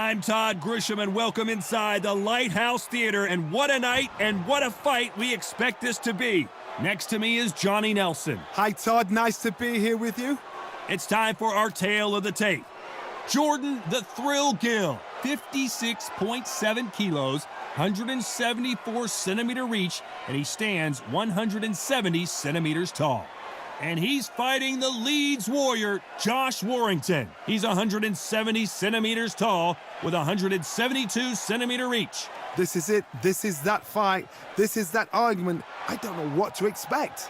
I'm Todd Grisham, and welcome inside the Lighthouse Theater. And what a night and what a fight we expect this to be. Next to me is Johnny Nelson. Hi, Todd. Nice to be here with you. It's time for our tale of the tape. Jordan the Thrill Gill, 56.7 kilos, 174 centimeter reach, and he stands 170 centimeters tall. And he's fighting the Leeds Warrior, Josh Warrington. He's 170 centimeters tall with 172 centimeter reach. This is it. This is that fight. This is that argument. I don't know what to expect.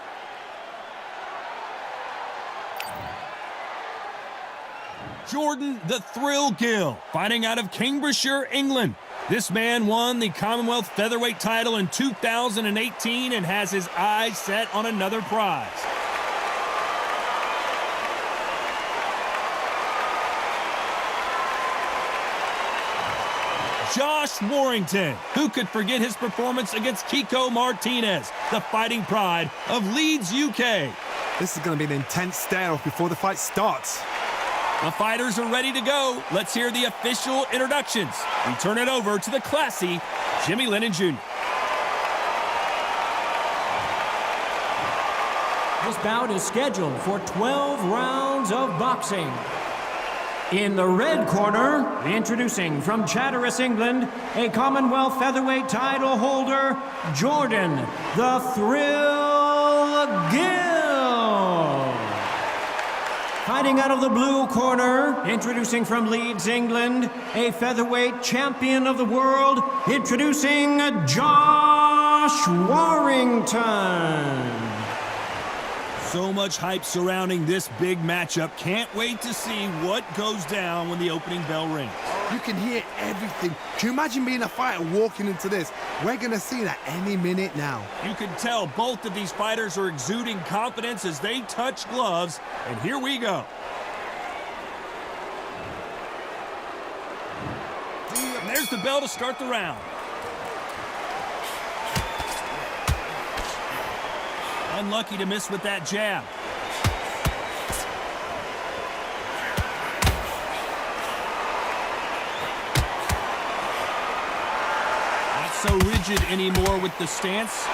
Jordan the Thrill Gill, fighting out of Cambridgeshire, England. This man won the Commonwealth Featherweight title in 2018 and has his eyes set on another prize. Josh Warrington. Who could forget his performance against Kiko Martinez, the fighting pride of Leeds, UK? This is going to be an intense stare-off before the fight starts. The fighters are ready to go. Let's hear the official introductions. We turn it over to the classy Jimmy Lennon Jr. This bout is scheduled for 12 rounds of boxing. In the red corner, introducing from Chatteris, England, a Commonwealth Featherweight title holder, Jordan the Thrill Gill. Fighting out of the blue corner, introducing from Leeds, England, a featherweight champion of the world, introducing Josh Warrington. So much hype surrounding this big matchup. Can't wait to see what goes down when the opening bell rings. You can hear everything. Can you imagine being a fighter walking into this? We're going to see that any minute now. You can tell both of these fighters are exuding confidence as they touch gloves. And here we go. And there's the bell to start the round. Unlucky to miss with that jab. Not so rigid anymore with the stance.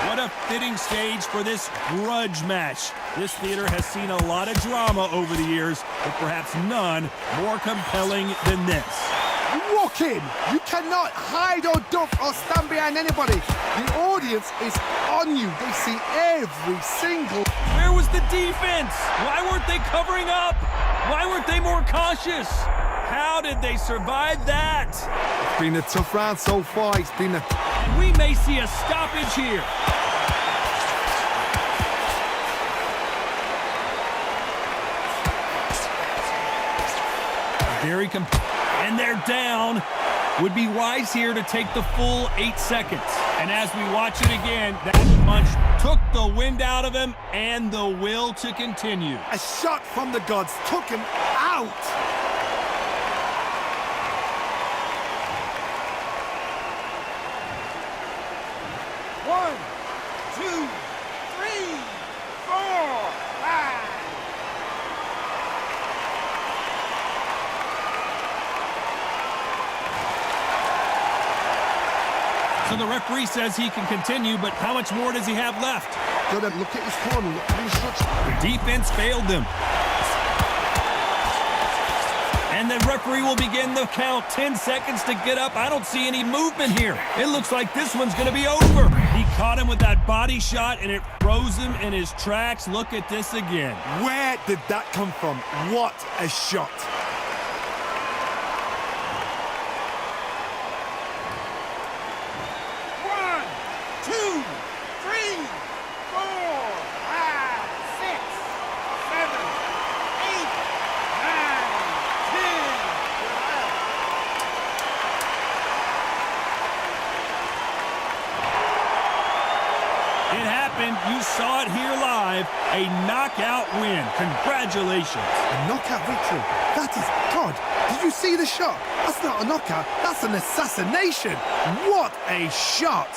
What a fitting stage for this grudge match. This theater has seen a lot of drama over the years, but perhaps none more compelling than this. Walk in. You cannot hide or duck or stand behind anybody. The audience is on you. They see every single... Where was the defense? Why weren't they covering up? Why weren't they more cautious? How did they survive that? It's been a tough round so far. It's been a... And we may see a stoppage here. Very and they're down. Would be wise here to take the full 8 seconds. And as we watch it again, that punch took the wind out of him and the will to continue. A shot from the gods took him out. One, two, three, four, five. So the referee says he can continue, but how much more does he have left? Look at his corner. Look at his structure. The defense failed them. And the referee will begin the count. 10 seconds to get up. I don't see any movement here. It looks like this one's going to be over. He caught him with that body shot, and it froze him in his tracks. Look at this again. Where did that come from? What a shot. You saw it here live, a knockout win. Congratulations. A knockout victory. That is God. Did you see the shot? That's not a knockout. That's an assassination. What a shot.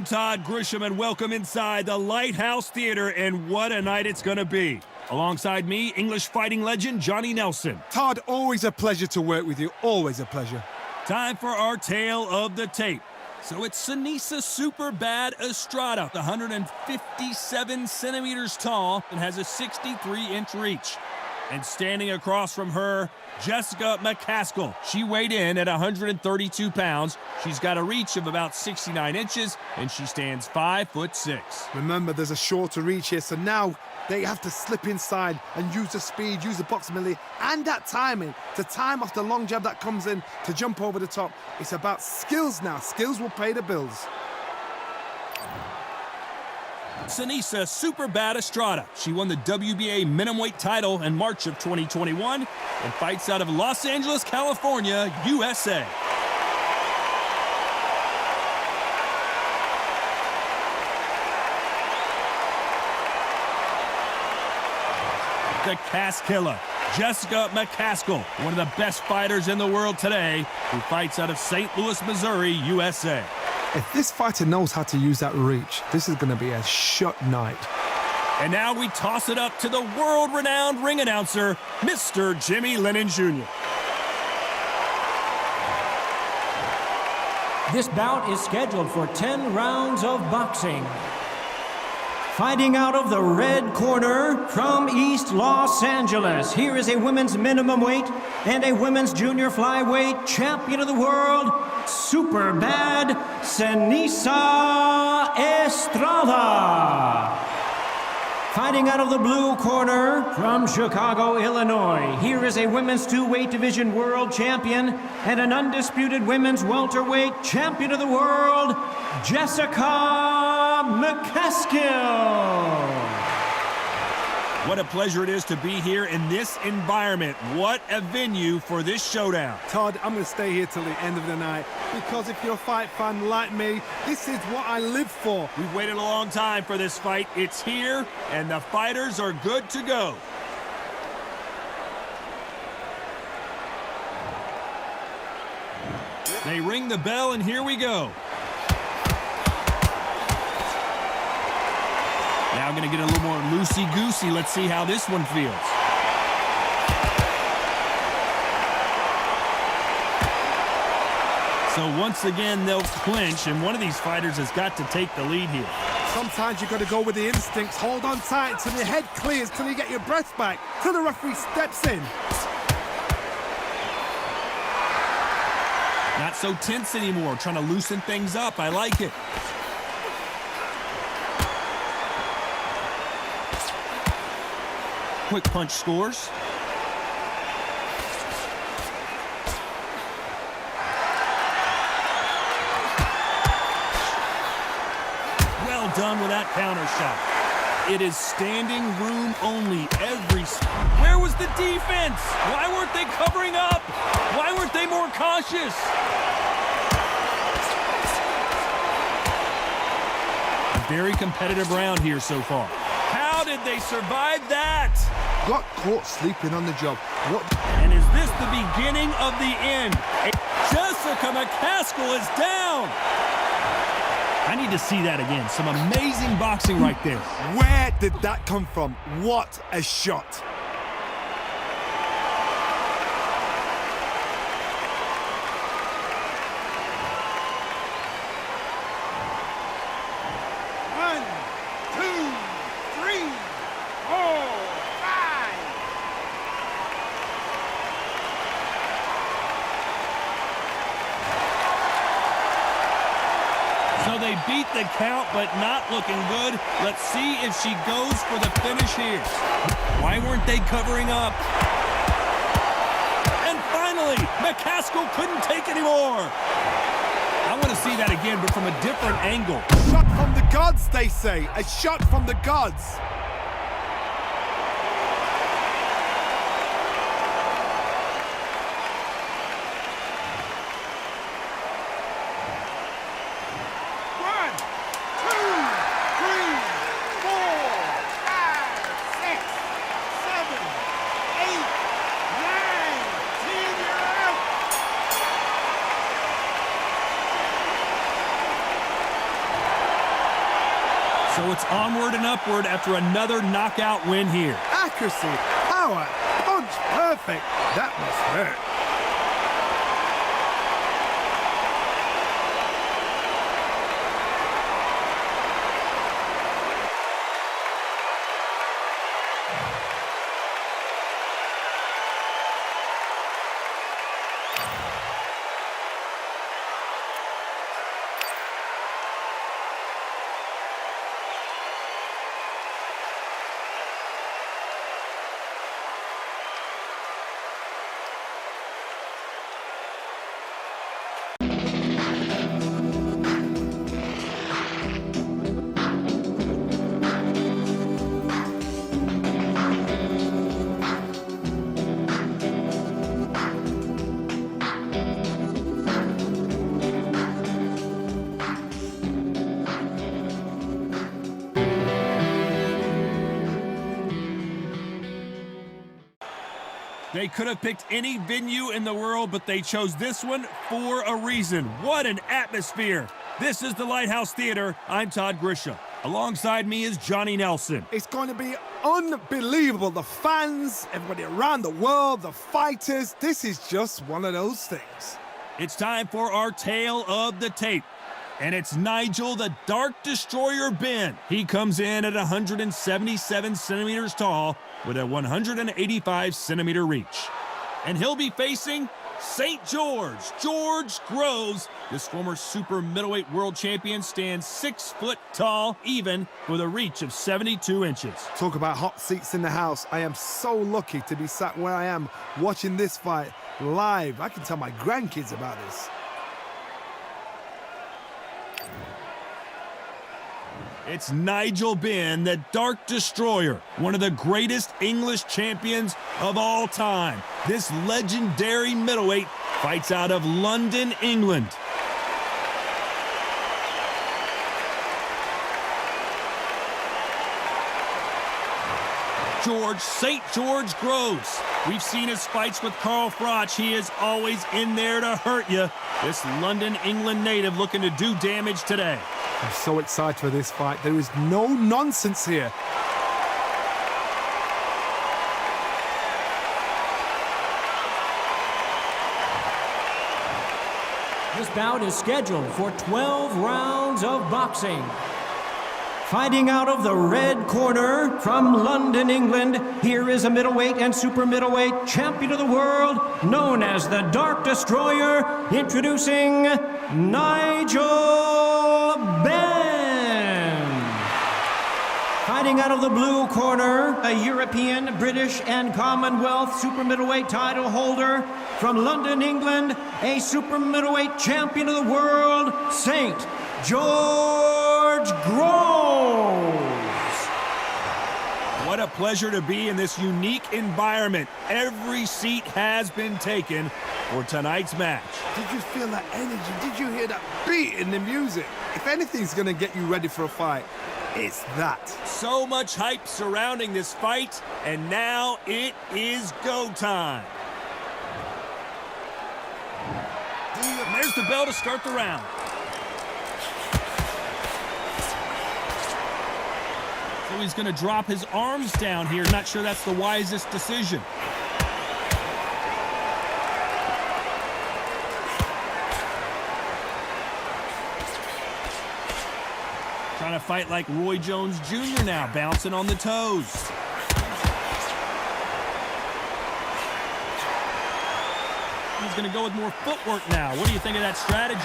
Todd Grisham, and welcome inside the Lighthouse Theater, and what a night it's going to be. Alongside me, English fighting legend Johnny Nelson. Todd, always a pleasure to work with you. Always a pleasure. Time for our tale of the tape. So it's Sinisa Superbad Estrada, 157 centimeters tall and has a 63-inch reach. And standing across from her, Jessica McCaskill. She weighed in at 132 pounds. She's got a reach of about 69 inches, and she stands 5'6". Remember, there's a shorter reach here, so now they have to slip inside and use the speed, use the proximity, and that timing to time off the long jab that comes in to jump over the top. It's about skills now. Skills will pay the bills. Sinisa Superbad Estrada. She won the WBA minimum-weight title in March of 2021 and fights out of Los Angeles, California, USA. The Cask Killer, Jessica McCaskill, one of the best fighters in the world today, who fights out of St. Louis, Missouri, USA. If this fighter knows how to use that reach, this is going to be a shot night. And now we toss it up to the world-renowned ring announcer, Mr. Jimmy Lennon Jr. This bout is scheduled for 10 rounds of boxing. Fighting out of the red corner from East Los Angeles, here is a women's minimum weight and a women's junior flyweight champion of the world, Superbad Sinisa Estrada. Fighting out of the blue corner from Chicago, Illinois, here is a women's two-weight division world champion and an undisputed women's welterweight champion of the world, Jessica McCaskill. What a pleasure it is to be here in this environment. What a venue for this showdown. Todd, I'm going to stay here till the end of the night because if you're a fight fan like me, this is what I live for. We've waited a long time for this fight. It's here, and the fighters are good to go. They ring the bell, and here we go. Now going to get a little more loosey-goosey. Let's see how this one feels. So once again, they'll clinch, and one of these fighters has got to take the lead here. Sometimes you've got to go with the instincts. Hold on tight until your head clears, till you get your breath back, till the referee steps in. Not so tense anymore, trying to loosen things up. I like it. Quick punch scores. Well done with that counter shot. It is standing room only. Where was the defense? Why weren't they covering up? Why weren't they more cautious? A very competitive round here so far. How did they survive that? Got caught sleeping on the job. What? And is this the beginning of the end? Jessica McCaskill is down. I need to see that again. Some amazing boxing right there. Where did that come from? What a shot. So they beat the count, but not looking good. Let's see if she goes for the finish here. Why weren't they covering up? And finally, McCaskill couldn't take anymore. I want to see that again, but from a different angle. Shot from the gods, they say. A shot from the gods. So it's onward and upward after another knockout win here. Accuracy, power, punch, perfect. That must hurt. They could have picked any venue in the world, but they chose this one for a reason. What an atmosphere. This is the Lighthouse Theater. I'm Todd Grisham. Alongside me is Johnny Nelson. It's going to be unbelievable. The fans, everybody around the world, the fighters. This is just one of those things. It's time for our tale of the tape. And it's Nigel the Dark Destroyer Ben. He comes in at 177 centimeters tall with a 185 centimeter reach. And he'll be facing St. George Groves. This former super middleweight world champion stands 6 foot tall, even with a reach of 72 inches. Talk about hot seats in the house. I am so lucky to be sat where I am watching this fight live. I can tell my grandkids about this. It's Nigel Ben, the Dark Destroyer, one of the greatest English champions of all time. This legendary middleweight fights out of London, England. St. George Groves. We've seen his fights with Carl Froch. He is always in there to hurt you. This London, England native looking to do damage today. I'm so excited for this fight. There is no nonsense here. This bout is scheduled for 12 rounds of boxing. Fighting out of the red corner from London, England, here is a middleweight and super middleweight champion of the world, known as the Dark Destroyer, introducing Nigel Ben. Fighting out of the blue corner, a European, British, and Commonwealth super middleweight title holder from London, England, a super middleweight champion of the world, St. George Groves. What a pleasure to be in this unique environment. Every seat has been taken for tonight's match. Did you feel that energy? Did you hear that beat in the music? If anything's going to get you ready for a fight, it's that. So much hype surrounding this fight, and now it is go time. And there's the bell to start the round. So he's going to drop his arms down here. Not sure that's the wisest decision. Trying to fight like Roy Jones Jr. now, bouncing on the toes. He's going to go with more footwork now. What do you think of that strategy?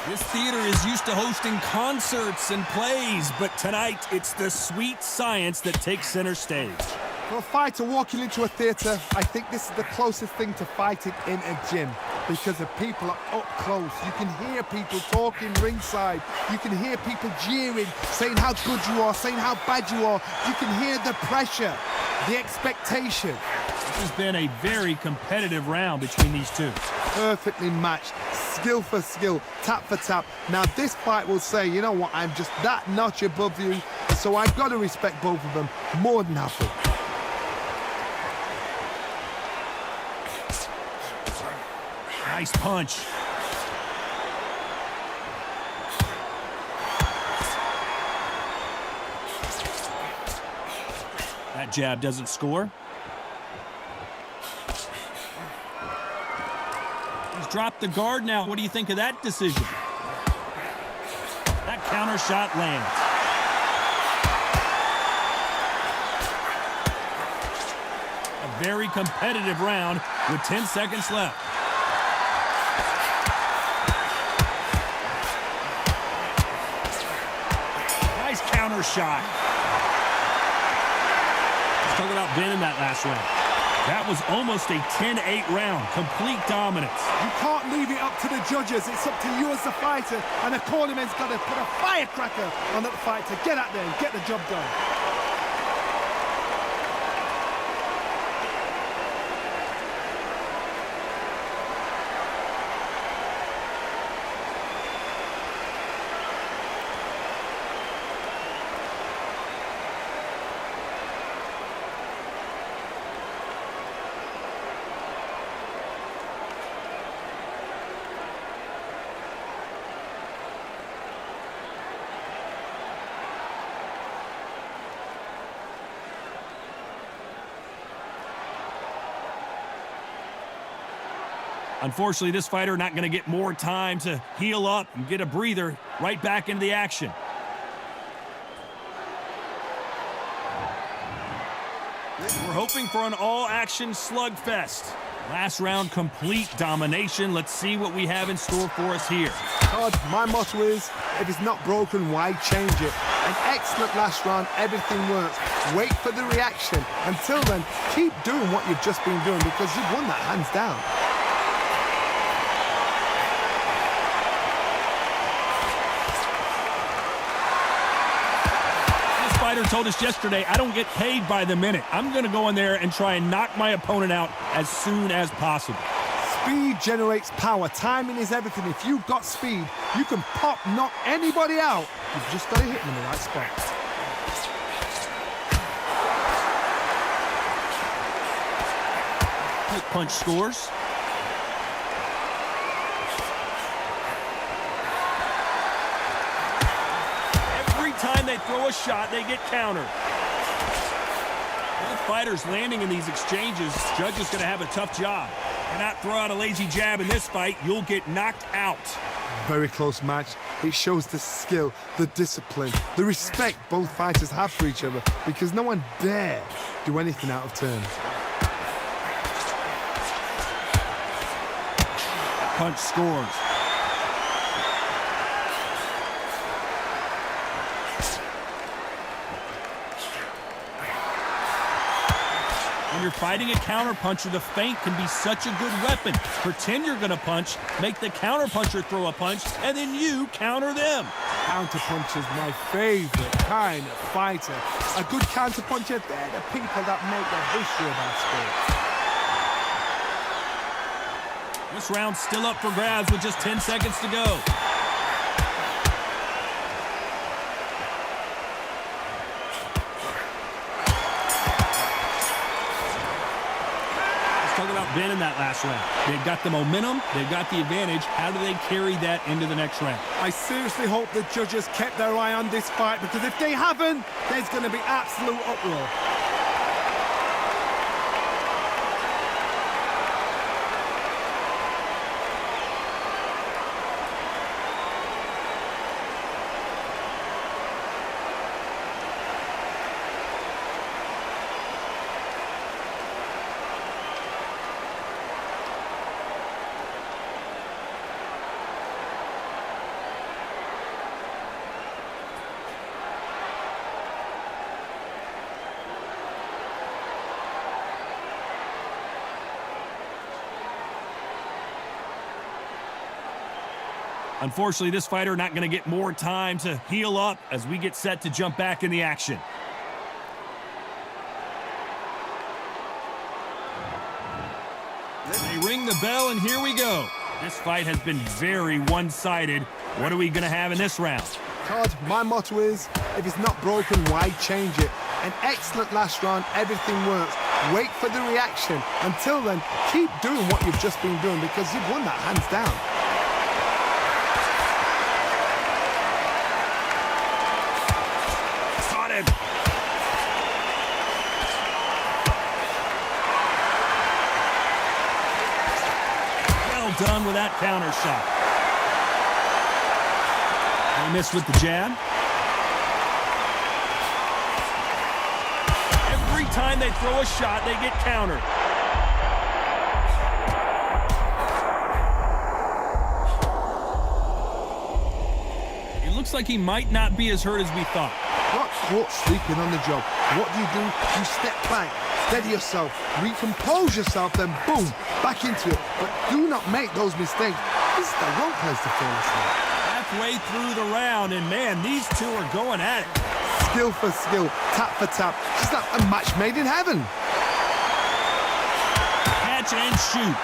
This theater is used to hosting concerts and plays, but tonight it's the sweet science that takes center stage. For a fighter walking into a theatre, I think this is the closest thing to fighting in a gym because the people are up close. You can hear people talking ringside. You can hear people jeering, saying how good you are, saying how bad you are. You can hear the pressure, the expectation. This has been a very competitive round between these two. Perfectly matched, skill for skill, tap for tap. Now this fight will say, you know what, I'm just that notch above you, so I've got to respect both of them more than happy. Nice punch. That jab doesn't score. He's dropped the guard now. What do you think of that decision? That counter shot lands. A very competitive round with 10 seconds left. Nice counter shot. Let's talk about Ben in that last round. That was almost a 10-8 round. Complete dominance. You can't leave it up to the judges. It's up to you as the fighter. And the cornerman's got to put a firecracker on that fight to get out there and get the job done. Unfortunately, this fighter not going to get more time to heal up and get a breather. Right back into the action. We're hoping for an all-action slugfest. Last round, complete domination. Let's see what we have in store for us here. Todd, my motto is, if it's not broken, why change it? An excellent last round, everything works. Wait for the reaction. Until then, keep doing what you've just been doing because you've won that hands down. Fighter told us yesterday, I don't get paid by the minute. I'm going to go in there and try and knock my opponent out as soon as possible. Speed generates power. Timing is everything. If you've got speed, you can knock anybody out. You've just got to hit them in the right spot. Quick punch scores. Time they throw a shot, they get countered. Both fighters landing in these exchanges. Judge is going to have a tough job. Cannot throw out a lazy jab in this fight. You'll get knocked out. Very close match. It shows the skill, the discipline, the respect both fighters have for each other because no one dare do anything out of turn. Punch scores. When you're fighting a counterpuncher, the feint can be such a good weapon. Pretend you're going to punch, make the counterpuncher throw a punch, and then you counter them. Counterpuncher's my favorite kind of fighter. A good counterpuncher, they're the people that make the history of our sport. This round's still up for grabs with just 10 seconds to go. Talk about Ben in that last round. They've got the momentum, they've got the advantage. How do they carry that into the next round? I seriously hope the judges kept their eye on this fight because if they haven't, there's going to be absolute uproar. Unfortunately, this fighter not going to get more time to heal up as we get set to jump back in the action. They ring the bell, and here we go. This fight has been very one-sided. What are we going to have in this round? Todd, my motto is, if it's not broken, why change it? An excellent last round, everything works. wait for the reaction. Until then, keep doing what you've just been doing because you've won that hands down. Caught him. Well done with that counter shot. They missed with the jab. Every time they throw a shot, they get countered. It looks like he might not be as hurt as we thought. Got caught sleeping on the job. What do? You step back, steady yourself, recompose yourself, then boom, back into it. But do not make those mistakes. This is the wrong place to fall asleep. Halfway through the round, and man, these two are going at it. Skill for skill, tap for tap. It's like a match made in heaven. Catch and shoot.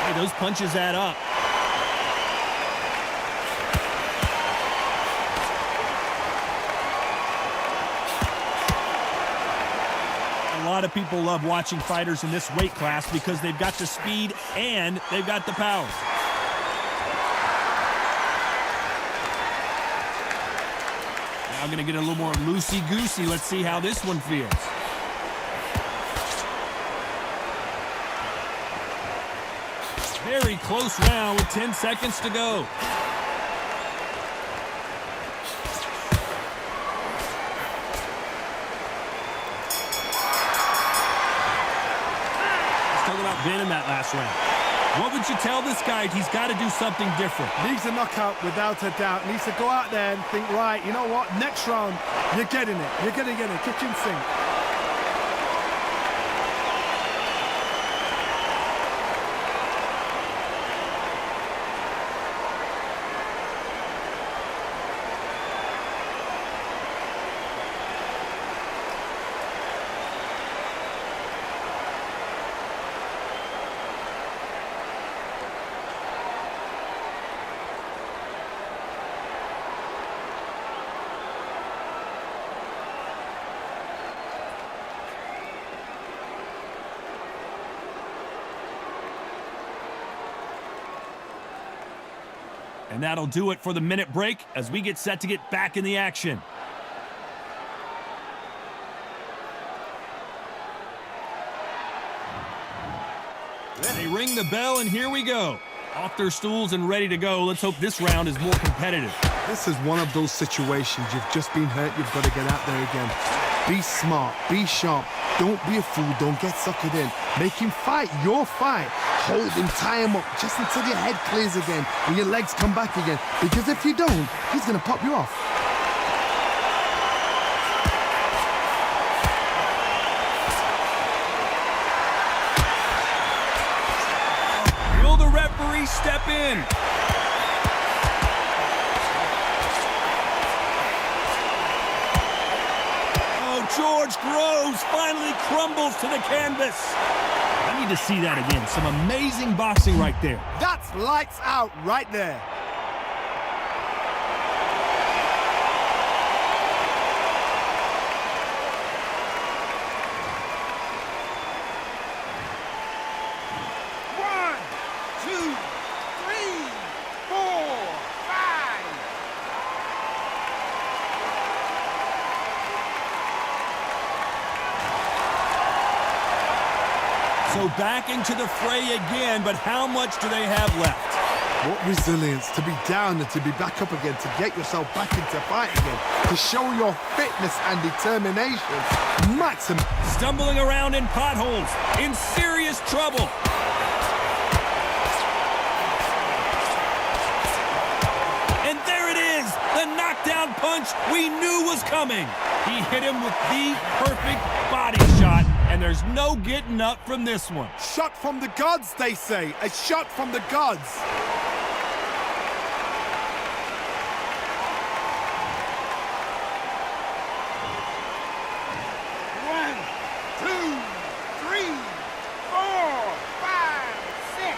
Hey, those punches add up. A lot of people love watching fighters in this weight class because they've got the speed and they've got the power. Now going to get a little more loosey-goosey. Let's see how this one feels. Very close round with 10 seconds to go. Been in that last round. What would you tell this guy? He's got to do something different. Needs a knockout without a doubt. Needs to go out there and think, right, you know what? Next round, you're getting it. You're going to get it. Kitchen sink. And that'll do it for the minute break as we get set to get back in the action. They ring the bell, and here we go. Off their stools and ready to go. Let's hope this round is more competitive. This is one of those situations. You've just been hurt. You've got to get out there again. Be smart. Be sharp. Don't be a fool. Don't get suckered in. Make him fight your fight. Hold him, tie him up, just until your head clears again and your legs come back again. Because if you don't, he's going to pop you off. Will the referee step in? Oh, George Groves finally crumbles to the canvas. I need to see that again. Some amazing boxing right there. That's lights out right there. One, two, three, four, five. So back into the fray again, but how much do they have left? What resilience to be down and to be back up again, to get yourself back into fight again, to show your fitness and determination. Maximum. Stumbling around in potholes, in serious trouble. And there it is, the knockdown punch we knew was coming. He hit him with the perfect body shot, and there's no getting up from this one. Shot from the gods, they say. A shot from the gods. One, two, three, four, five, six.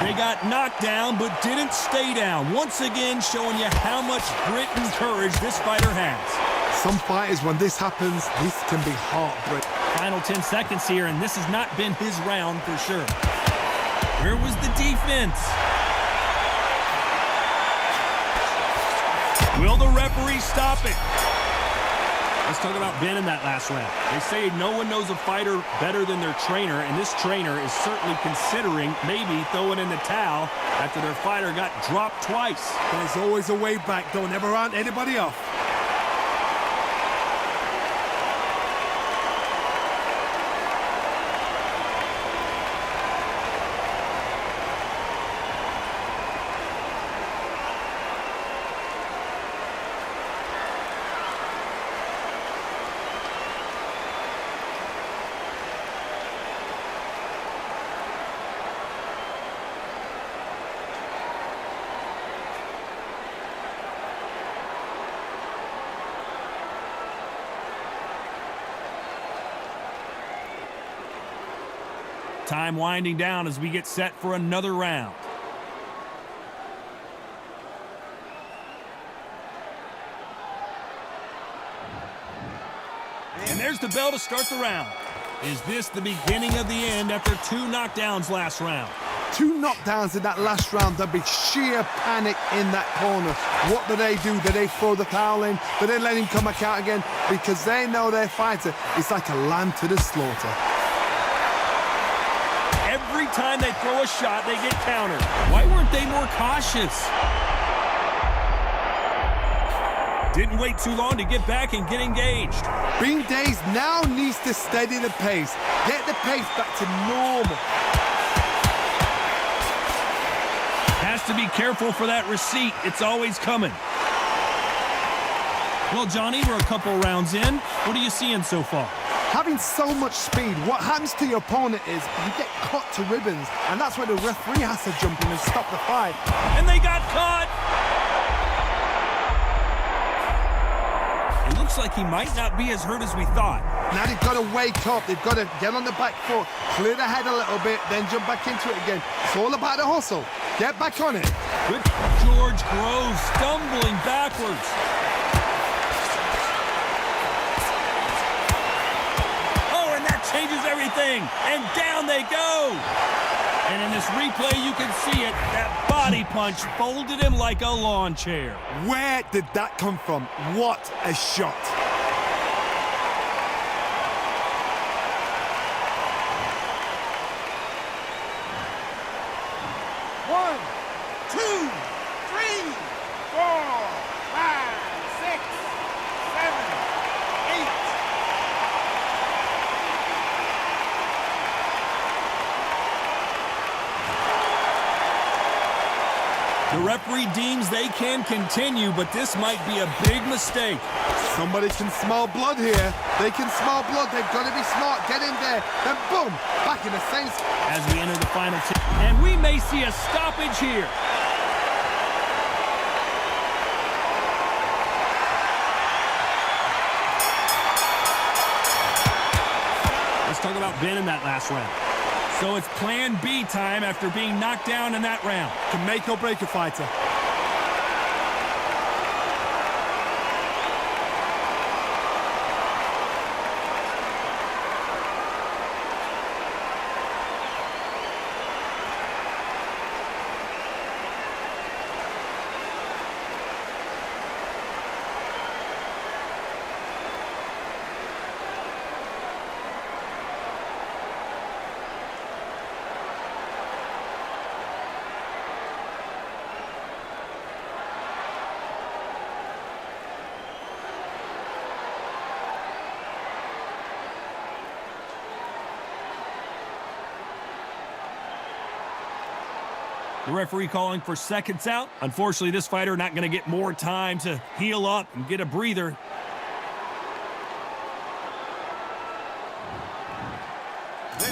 They got knocked down but didn't stay down. Once again showing you how much grit and courage this fighter has. Some fighters, when this happens, this can be heartbreaking. Final 10 seconds here, and this has not been his round for sure. Where was the defense? Will the referee stop it? Let's talk about Ben in that last round. They say no one knows a fighter better than their trainer, and this trainer is certainly considering maybe throwing in the towel after their fighter got dropped twice. There's always a way back. Don't ever round anybody off. Time winding down as we get set for another round. And there's the bell to start the round. Is this the beginning of the end after 2 knockdowns last round? 2 knockdowns in that last round. There'll be sheer panic in that corner. What do? Do they throw the towel in? Do they let him come back out again? Because they know their fighter is like a lamb to the slaughter. Every time they throw a shot, they get countered. Why weren't they more cautious? Didn't wait too long to get back and get engaged. Bean Days now needs to steady the pace. Get the pace back to normal. Has to be careful for that receipt. It's always coming. Well, Johnny, we're a couple rounds in. What are you seeing so far? Having so much speed, what happens to your opponent is you get cut to ribbons, and that's where the referee has to jump in and stop the fight. And they got caught! It looks like he might not be as hurt as we thought. Now they've got to wake up. They've got to get on the back foot, clear the head a little bit, then jump back into it again. It's all about the hustle. Get back on it. Good. George Groves stumbling backwards. Changes everything, and down they go. And in this replay, you can see it. That body punch folded him like a lawn chair. Where did that come from? What a shot. One, two, three, 4, 5, 6, 7, 8. The referee deems they can continue, but this might be a big mistake. Somebody can smell blood here. They can smell blood. They've got to be smart. Get in there. Then boom, back in the same spot. As we enter the final 10. And we may see a stoppage here. Let's talk about Ben in that last round. So it's plan B time after being knocked down in that round. Can make or break a fighter. The referee calling for seconds out. Unfortunately, this fighter not going to get more time to heal up and get a breather.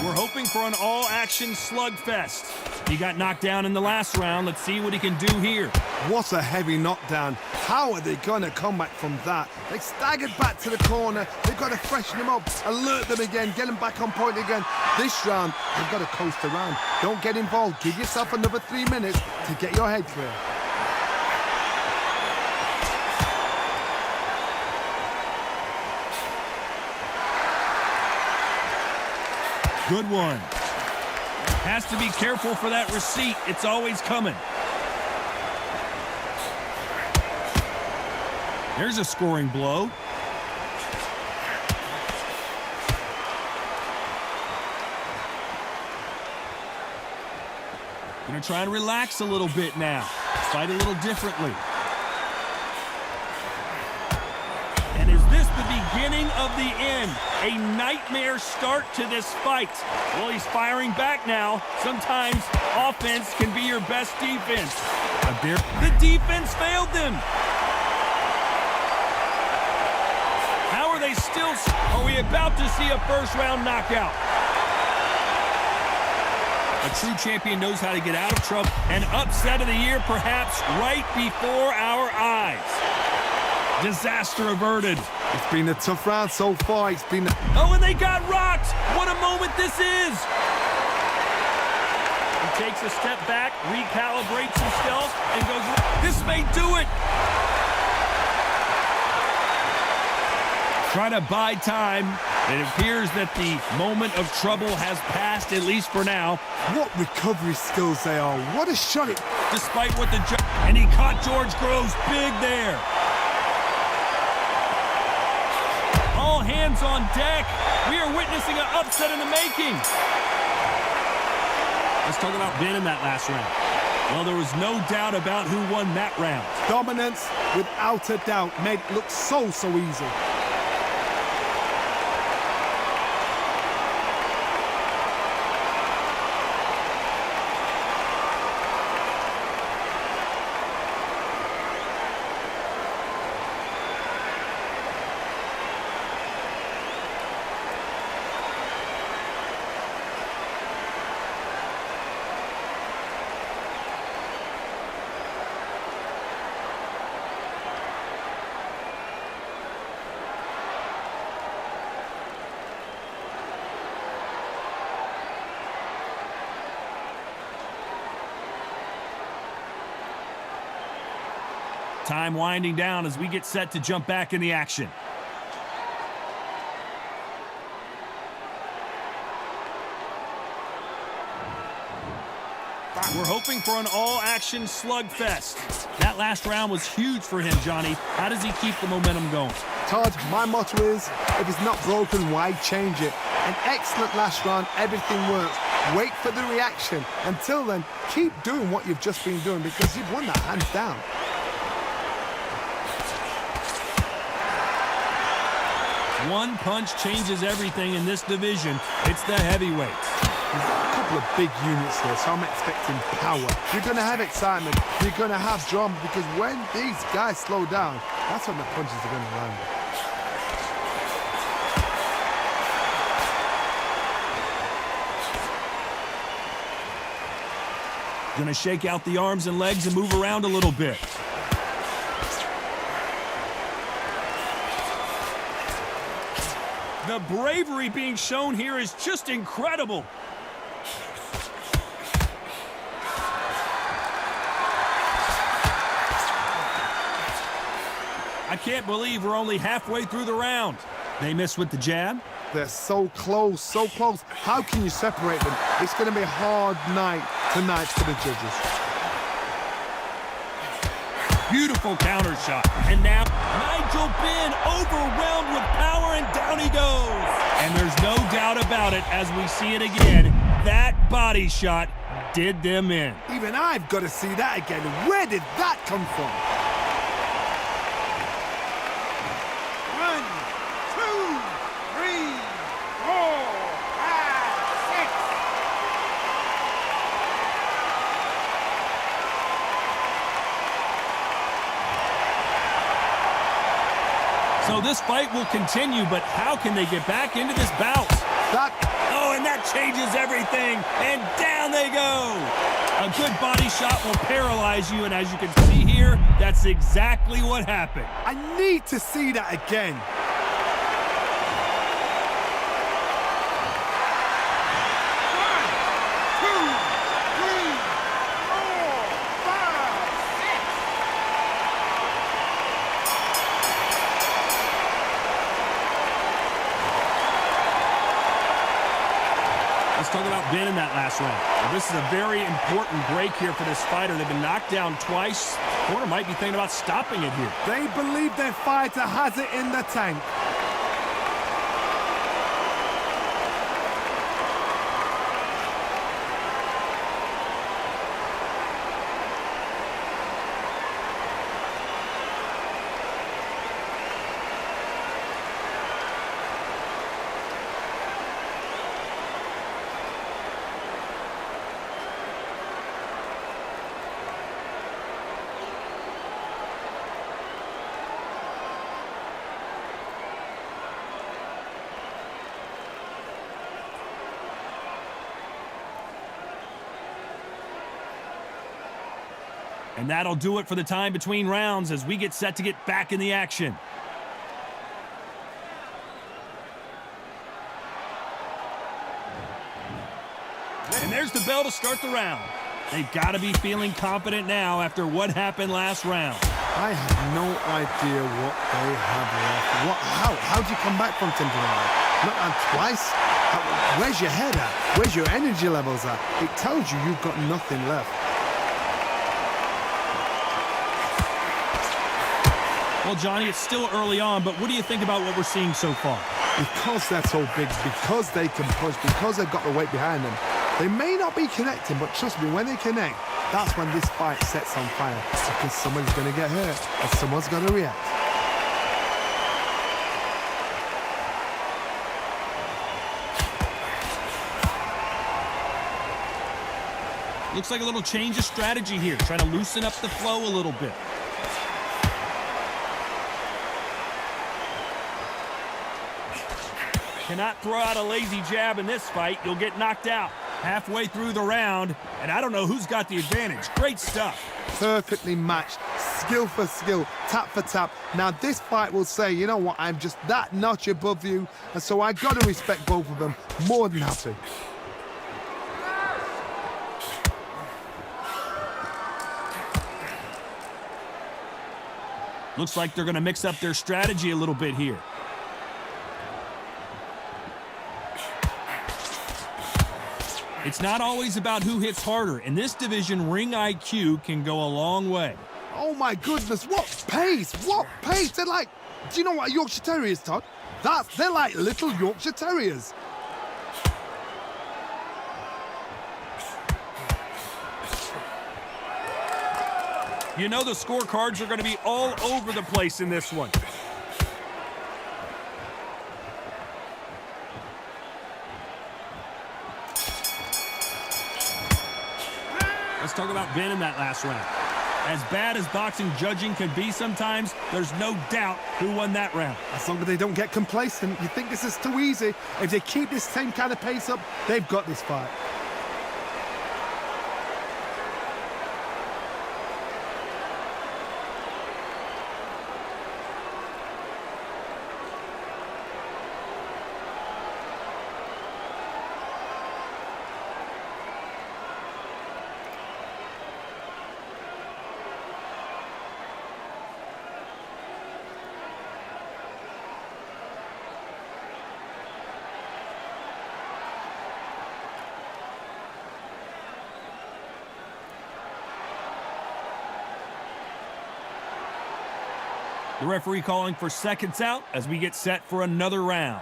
We're hoping for an all-action slugfest. He got knocked down in the last round. Let's see what he can do here. What a heavy knockdown. How are they going to come back from that? They staggered back to the corner. They've got to freshen them up, alert them again, get them back on point again. This round, they've got to coast around. Don't get involved. Give yourself another 3 minutes to get your head clear. Good one. Has to be careful for that receipt. It's always coming. There's a scoring blow. Gonna try and relax a little bit now. Fight a little differently. And is this the beginning of the end? A nightmare start to this fight. Well, he's firing back now. Sometimes offense can be your best defense. The defense failed them. How are they still? Are we about to see a first-round knockout? A true champion knows how to get out of trouble. An upset of the year, perhaps, right before our eyes. Disaster averted. It's been a tough round so far. It's been... Oh, and they got rocked. What a moment this is. He takes a step back, recalibrates himself, and goes, this may do it. Try to buy time. It appears that the moment of trouble has passed, at least for now. What recovery skills they are. What a shot it... Despite what the judge... And he caught George Groves big there. All hands on deck. We are witnessing an upset in the making. Let's talk about Ben in that last round. Well, there was no doubt about who won that round. Dominance, without a doubt, made it look so easy. Time winding down as we get set to jump back in the action. We're hoping for an all-action slugfest. That last round was huge for him, Johnny. How does he keep the momentum going? Todd, my motto is, if it's not broken, why change it? An excellent last round, everything works. Wait for the reaction. Until then, keep doing what you've just been doing because you've won that hands down. One punch changes everything in this division. It's the heavyweights. A couple of big units here, so I'm expecting power. You're going to have excitement. You're going to have drama because when these guys slow down, that's when the punches are going to land. Going to shake out the arms and legs and move around a little bit. The bravery being shown here is just incredible. I can't believe we're only halfway through the round. They miss with the jab. They're so close, so close. How can you separate them? It's going to be a hard night tonight for the judges. Beautiful counter shot. And now Nigel Benn overwhelmed with power, and down he goes. And there's no doubt about it as we see it again. That body shot did them in. Even I've got to see that again. Where did that come from? 1, 2, 3, 4, 5, 6. So this fight will continue, but how can they get back into this bout? That... Oh, and that changes everything, and down they go. A good body shot will paralyze you, and as you can see here, that's exactly what happened. I need to see that again. Let's talk about Ben in that last round. Well, this is a very important break here for this fighter. They've been knocked down twice. Corner might be thinking about stopping it here. They believe their fighter has it in the tank. And that'll do it for the time between rounds as we get set to get back in the action. And there's the bell to start the round. They've got to be feeling confident now after what happened last round. I have no idea what they have left. How do you come back from 10 to 9? Not twice? Where's your head at? Where's your energy levels at? It tells you you've got nothing left. Well, Johnny, it's still early on, but what do you think about what we're seeing so far? Because they're so big, because they can push, because they've got the weight behind them, they may not be connecting, but trust me, when they connect, that's when this fight sets on fire. Because someone's going to get hurt, and someone's going to react. Looks like a little change of strategy here, trying to loosen up the flow a little bit. Cannot throw out a lazy jab in this fight. You'll get knocked out halfway through the round, and I don't know who's got the advantage. Great stuff. Perfectly matched, skill for skill, tap for tap. Now this fight will say, you know what, I'm just that notch above you, and so I got to respect both of them. More than happy. Looks like they're going to mix up their strategy a little bit here. It's not always about who hits harder. In this division, ring IQ can go a long way. Oh my goodness, what pace, what pace. They're like, do you know what a Yorkshire Terrier is, Todd? They're like little Yorkshire Terriers. You know the scorecards are going to be all over the place in this one. Let's talk about Ben in that last round. As bad as boxing judging can be sometimes, there's no doubt who won that round. As long as they don't get complacent, you think this is too easy. If they keep this same kind of pace up, they've got this fight. The referee calling for seconds out as we get set for another round.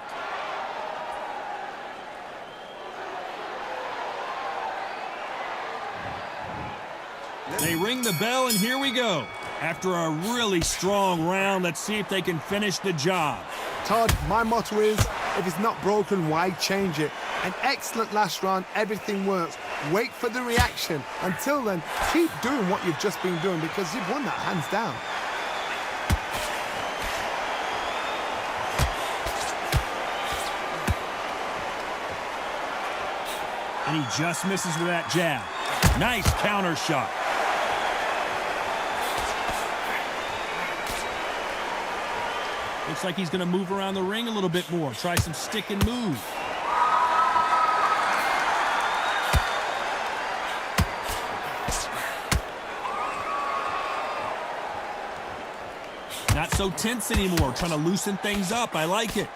They ring the bell, and here we go. After a really strong round, let's see if they can finish the job. Todd, my motto is, if it's not broken, why change it? An excellent last round, everything works. Wait for the reaction. Until then, keep doing what you've just been doing because you've won that hands down. And he just misses with that jab. Nice counter shot. Looks like he's going to move around the ring a little bit more. Try some stick and move. Not so tense anymore. Trying to loosen things up. I like it.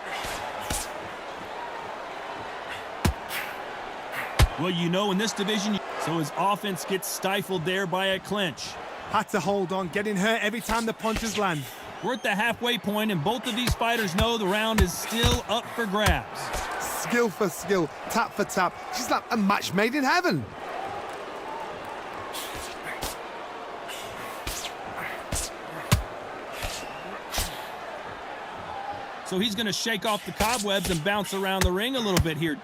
Well, you know, in this division, so his offense gets stifled there by a clinch. Had to hold on, getting hurt every time the punches land. We're at the halfway point, and both of these fighters know the round is still up for grabs. Skill for skill, tap for tap. She's like a match made in heaven. So he's going to shake off the cobwebs and bounce around the ring a little bit here.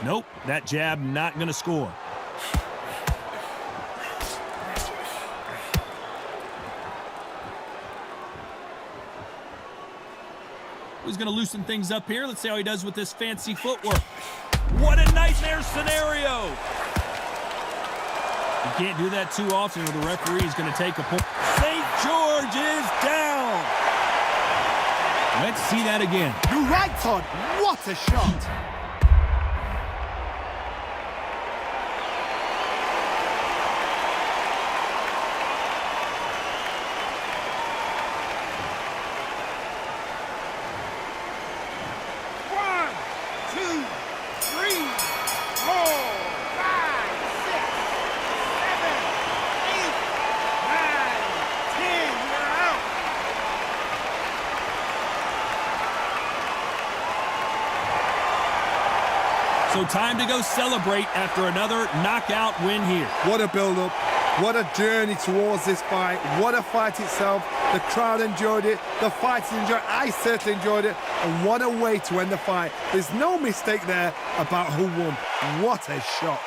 Nope, that jab not going to score. He's going to loosen things up here. Let's see how he does with this fancy footwork. What a nightmare scenario! You can't do that too often or the referee is going to take a point. St. George is down! Let's see that again. You're right, Todd. What a shot. So time to go celebrate after another knockout win here. What a build-up. What a journey towards this fight. What a fight itself. The crowd enjoyed it. The fighters enjoyed it. I certainly enjoyed it. And what a way to end the fight. There's no mistake there about who won. What a shot.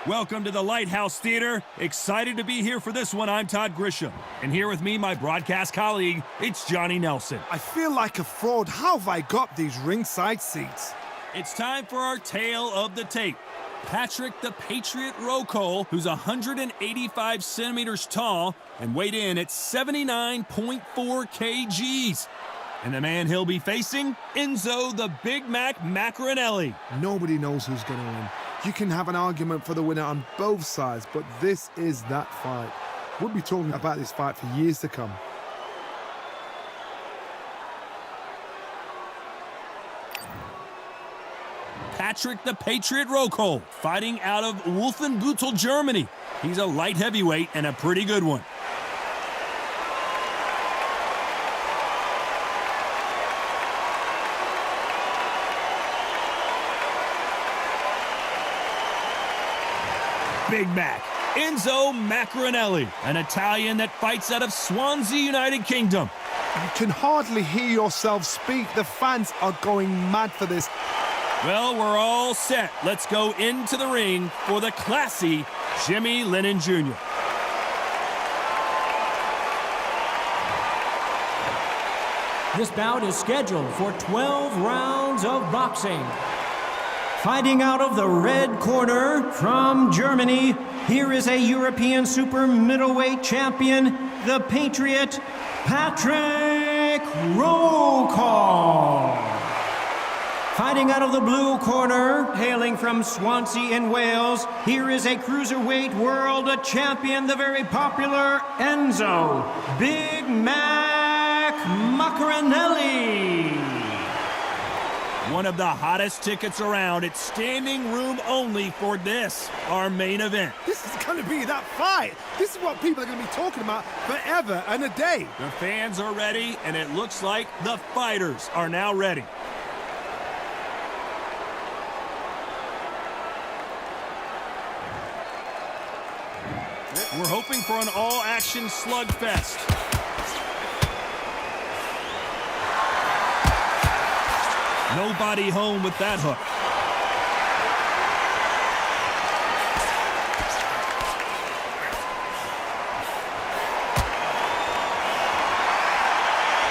Welcome to the Lighthouse Theater. Excited to be here for this one. I'm Todd Grisham. And here with me, my broadcast colleague, it's Johnny Nelson. I feel like a fraud. How have I got these ringside seats? It's time for our tale of the tape. Patrick the Patriot Rocol, who's 185 centimeters tall and weighed in at 79.4 kgs. And the man he'll be facing, Enzo the Big Mac Macronelli. Nobody knows who's going to win. You can have an argument for the winner on both sides, but this is that fight. We'll be talking about this fight for years to come. Patrick the Patriot Rocol, fighting out of Wolfenbüttel, Germany. He's a light heavyweight and a pretty good one. Big Mac, Enzo Macronelli, an Italian that fights out of Swansea, United Kingdom. You can hardly hear yourself speak. The fans are going mad for this. Well, we're all set. Let's go into the ring for the classy Jimmy Lennon Jr. This bout is scheduled for 12 rounds of boxing. Fighting out of the red corner from Germany, here is a European super middleweight champion, the Patriot, Patrick Rocol. Fighting out of the blue corner, hailing from Swansea in Wales, here is a cruiserweight world champion, the very popular Enzo Big Mac Macronelli. One of the hottest tickets around. It's standing room only for this, our main event. This is going to be that fight. This is what people are going to be talking about forever and a day. The fans are ready, and it looks like the fighters are now ready. We're hoping for an all-action slugfest. Nobody home with that hook.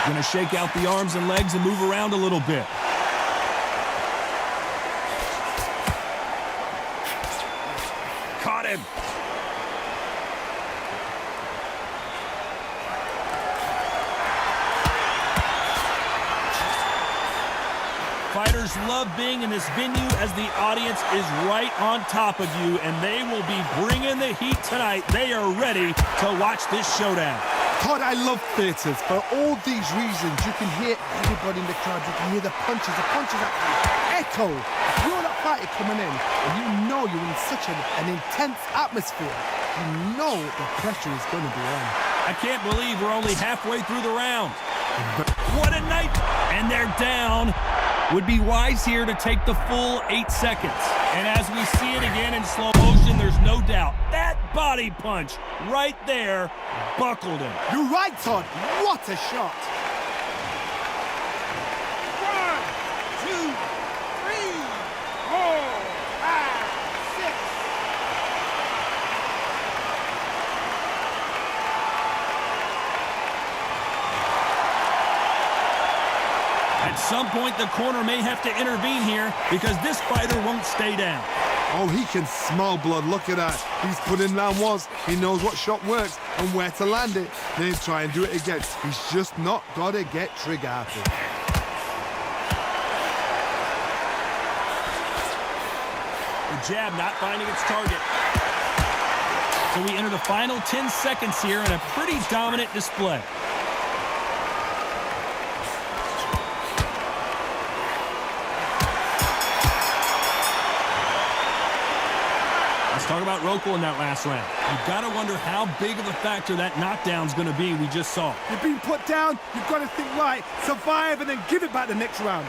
Gonna shake out the arms and legs and move around a little bit. Caught him. Fighters love being in this venue as the audience is right on top of you, and they will be bringing the heat tonight. They are ready to watch this showdown. Todd, I love theatres. For all these reasons, you can hear everybody in the crowd. You can hear the punches actually echo. You're that fighter coming in, and you know you're in such an intense atmosphere. You know the pressure is going to be on. I can't believe we're only halfway through the round. What a night! And they're down. Would be wise here to take the full 8 seconds. And as we see it again in slow motion, there's no doubt that body punch right there buckled him. You're right, Todd. What a shot. 1, 2, 3, 4, 5, 6. At some point, the corner may have to intervene here because this fighter won't stay down. Oh, he can smell blood. Look at that. He's put in round once. He knows what shot works and where to land it. Then try and do it again. He's just not got to get trigger happy. The jab not finding its target. So we enter the final 10 seconds here in a pretty dominant display. Let's talk about Rokel in that last round. You've got to wonder how big of a factor that knockdown's going to be we just saw. You've been put down. You've got to think right, survive, and then give it back the next round.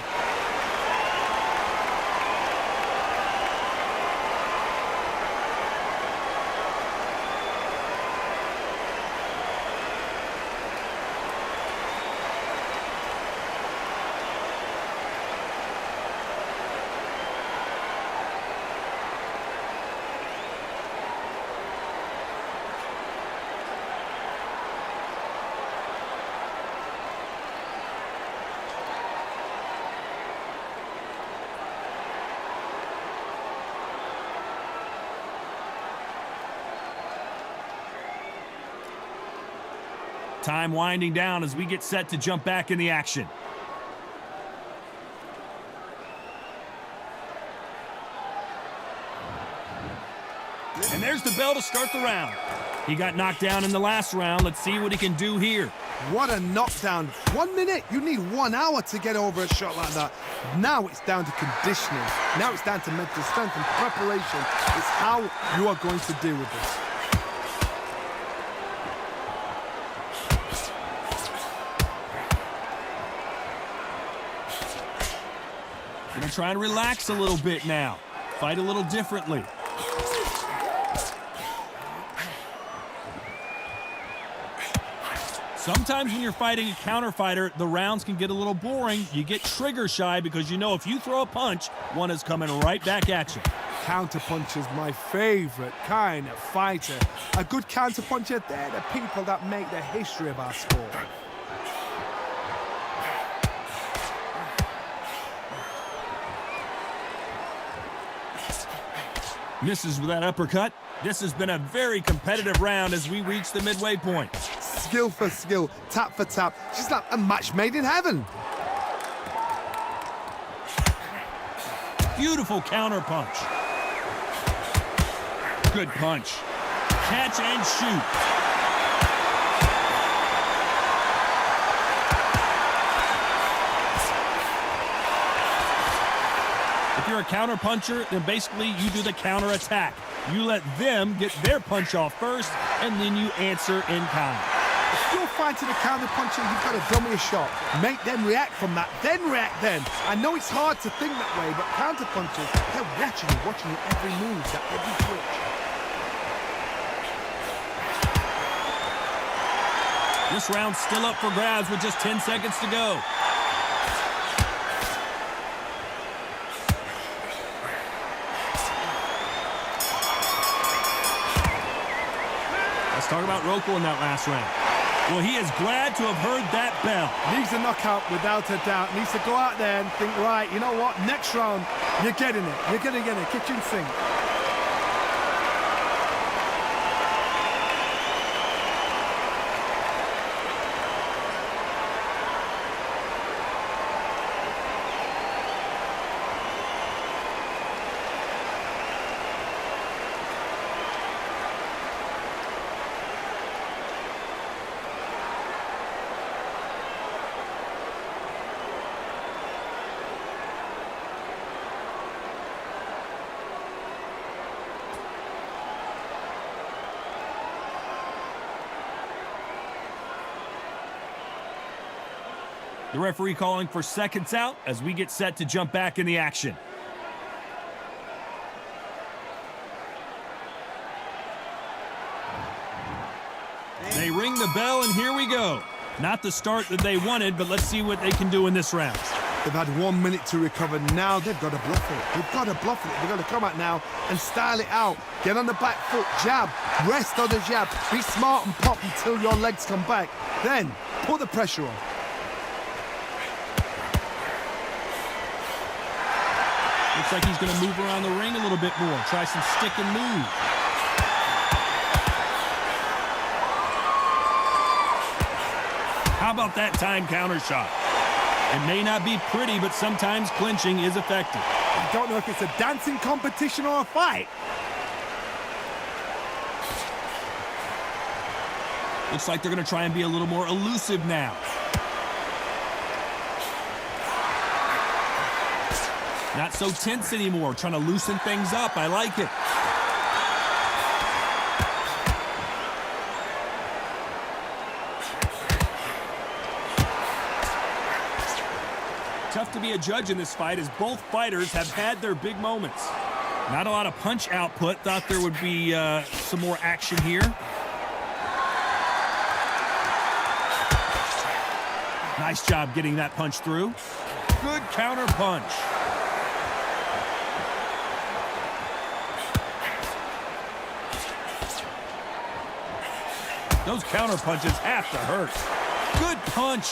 Time winding down as we get set to jump back in the action. And there's the bell to start the round. He got knocked down in the last round. Let's see what he can do here. What a knockdown. 1 minute, you need 1 hour to get over a shot like that. Now it's down to conditioning. Now it's down to mental strength and preparation. It's how you are going to deal with this. Gonna try and relax a little bit now. Fight a little differently. Sometimes when you're fighting a counter fighter, the rounds can get a little boring. You get trigger shy because you know if you throw a punch, one is coming right back at you. Counter puncher's my favorite kind of fighter. A good counter puncher, they're the people that make the history of our sport. Misses with that uppercut. This has been a very competitive round as we reach the midway point. Skill for skill, tap for tap. Just like a match made in heaven. Beautiful counter punch. Good punch. Catch and shoot. you're a counter puncher, then basically you do the counter attack. You let them get their punch off first, and then you answer in kind. If you're fighting a counter puncher, you've got to dummy a shot. Make them react from that, then react then. I know it's hard to think that way, but counter punchers, they're watching you every move, that every switch. This round's still up for grabs with just 10 seconds to go. Let's talk about Roco in that last round. Well, he is glad to have heard that bell. Needs a knockout without a doubt. Needs to go out there and think, right, you know what, next round, you're getting it. You're going to get it, kitchen sink. The referee calling for seconds out as we get set to jump back in the action. They ring the bell, and here we go. Not the start that they wanted, but let's see what they can do in this round. They've had 1 minute to recover. Now they've got to bluff it. They've got to bluff it. They've got to come out now and style it out. Get on the back foot, jab, rest on the jab. Be smart and pop until your legs come back. Then put the pressure on. Looks like he's going to move around the ring a little bit more. Try some stick and move. How about that time counter shot? It may not be pretty, but sometimes clinching is effective. I don't know if it's a dancing competition or a fight. Looks like they're going to try and be a little more elusive now. Not so tense anymore, trying to loosen things up. I like it. Tough to be a judge in this fight as both fighters have had their big moments. Not a lot of punch output. Thought there would be some more action here. Nice job getting that punch through. Good counter punch. Those counter punches have to hurt. Good punch.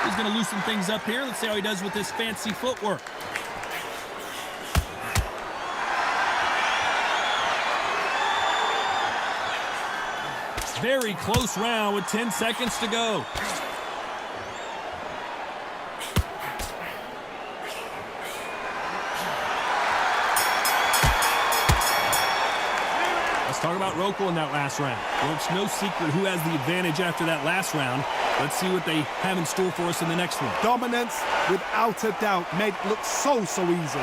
He's going to loosen things up here. Let's see how he does with this fancy footwork. Very close round with 10 seconds to go. Let's talk about Roco in that last round. Well, it's no secret who has the advantage after that last round. Let's see what they have in store for us in the next one. Dominance, without a doubt, made it look so easy.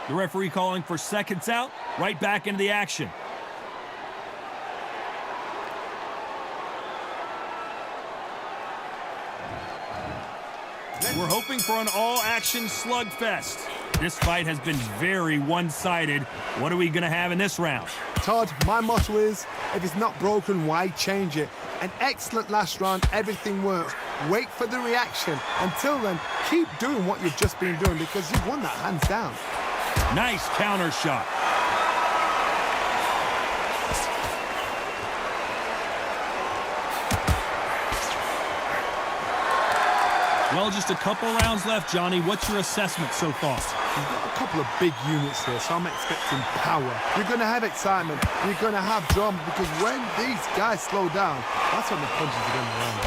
The referee calling for seconds out, right back into the action. We're hoping for an all-action slugfest. This fight has been very one-sided. What are we going to have in this round? Todd, my motto is, if it's not broken, why change it? An excellent last round, everything works. Wait for the reaction. Until then, keep doing what you've just been doing because you've won that hands down. Nice counter shot. Well, just a couple rounds left, Johnny. What's your assessment so far? We've got a couple of big units here, so I'm expecting power. You're going to have excitement. You're going to have drama, because when these guys slow down, that's when the punches are going to land.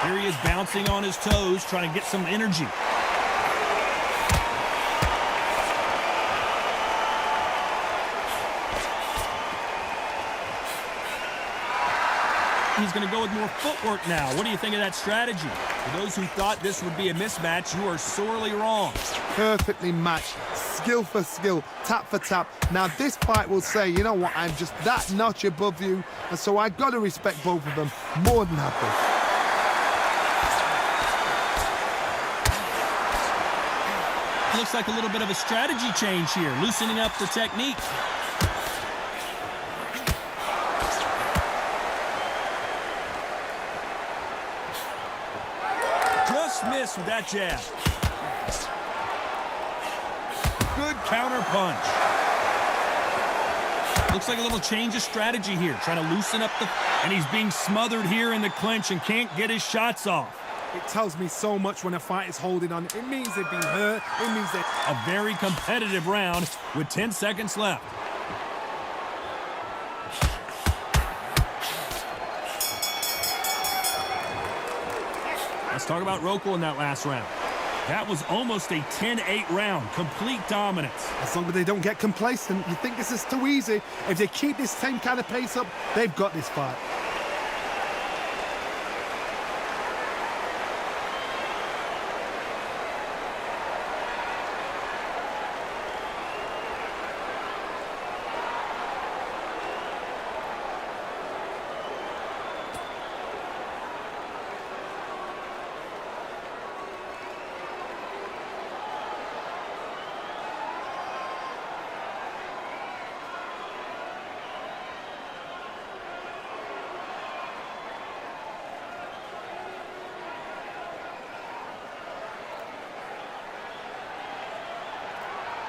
Here he is bouncing on his toes, trying to get some energy. He's going to go with more footwork now. What do you think of that strategy? For those who thought this would be a mismatch, you are sorely wrong. Perfectly matched, skill for skill, tap for tap. Now this fight will say, you know what, I'm just that notch above you, and so I got to respect both of them. More than happy. Looks like a little bit of a strategy change here, loosening up the technique. Just missed with that jab. Good counter punch. Looks like a little change of strategy here, trying to loosen up the... And he's being smothered here in the clinch and can't get his shots off. It tells me so much when a fight is holding on. It means they've been hurt. It means that... A very competitive round with 10 seconds left. Let's talk about Rokel in that last round. That was almost a 10-8 round, complete dominance. As long as they don't get complacent, you think this is too easy. If they keep this same kind of pace up, they've got this fight.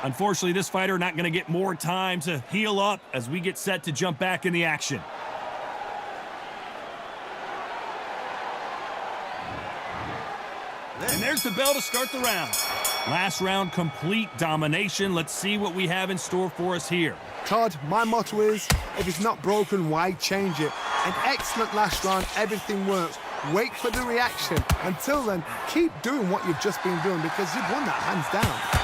Unfortunately, this fighter not going to get more time to heal up as we get set to jump back in the action. And there's the bell to start the round. Last round, complete domination. Let's see what we have in store for us here. Todd, my motto is, if it's not broken, why change it? An excellent last round, everything works. Wait for the reaction. Until then, keep doing what you've just been doing, because you've won that hands down.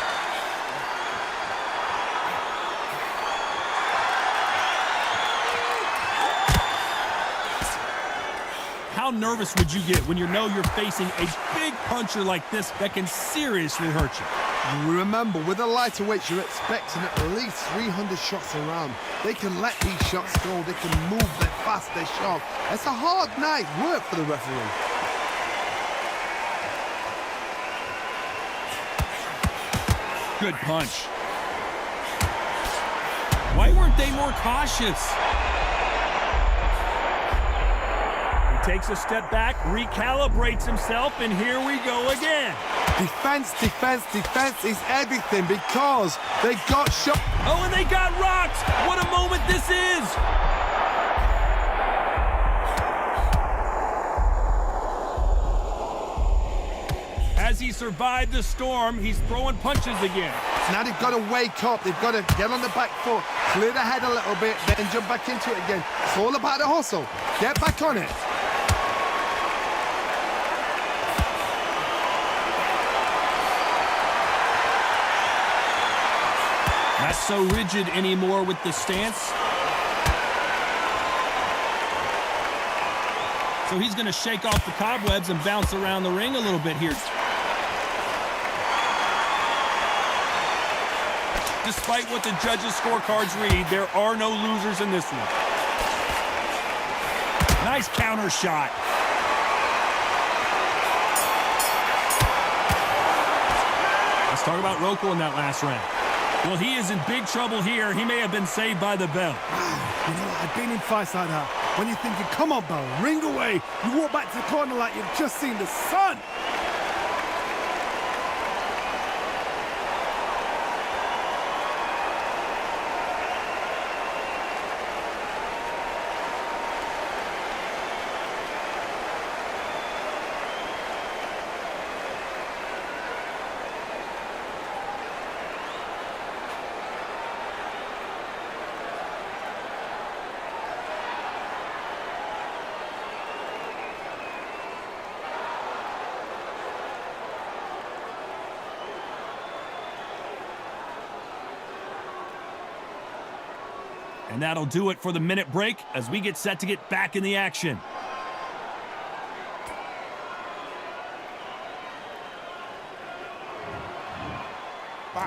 How nervous would you get when you know you're facing a big puncher like this that can seriously hurt you? Remember, with the lighter weights, you're expecting at least 300 shots around. They can let these shots go. They can move. They're fast. They're sharp. It's a hard night's work for the referee. Good punch. Why weren't they more cautious? Takes a step back, recalibrates himself, and here we go again. Defense, defense, defense is everything, because they got shot. Oh, and they got rocked. What a moment this is. As he survived the storm, he's throwing punches again. Now they've got to wake up. They've got to get on the back foot, clear the head a little bit, then jump back into it again. It's all about the hustle. Get back on it. Not so rigid anymore with the stance. So he's going to shake off the cobwebs and bounce around the ring a little bit here. Despite what the judges' scorecards read, there are no losers in this one. Nice counter shot. Let's talk about Rokel in that last round. Well, he is in big trouble here. He may have been saved by the bell. You know, I've been in fights like that. When you're thinking, come on, Bell, ring away. You walk back to the corner like you've just seen the sun. And that'll do it for the minute break as we get set to get back in the action.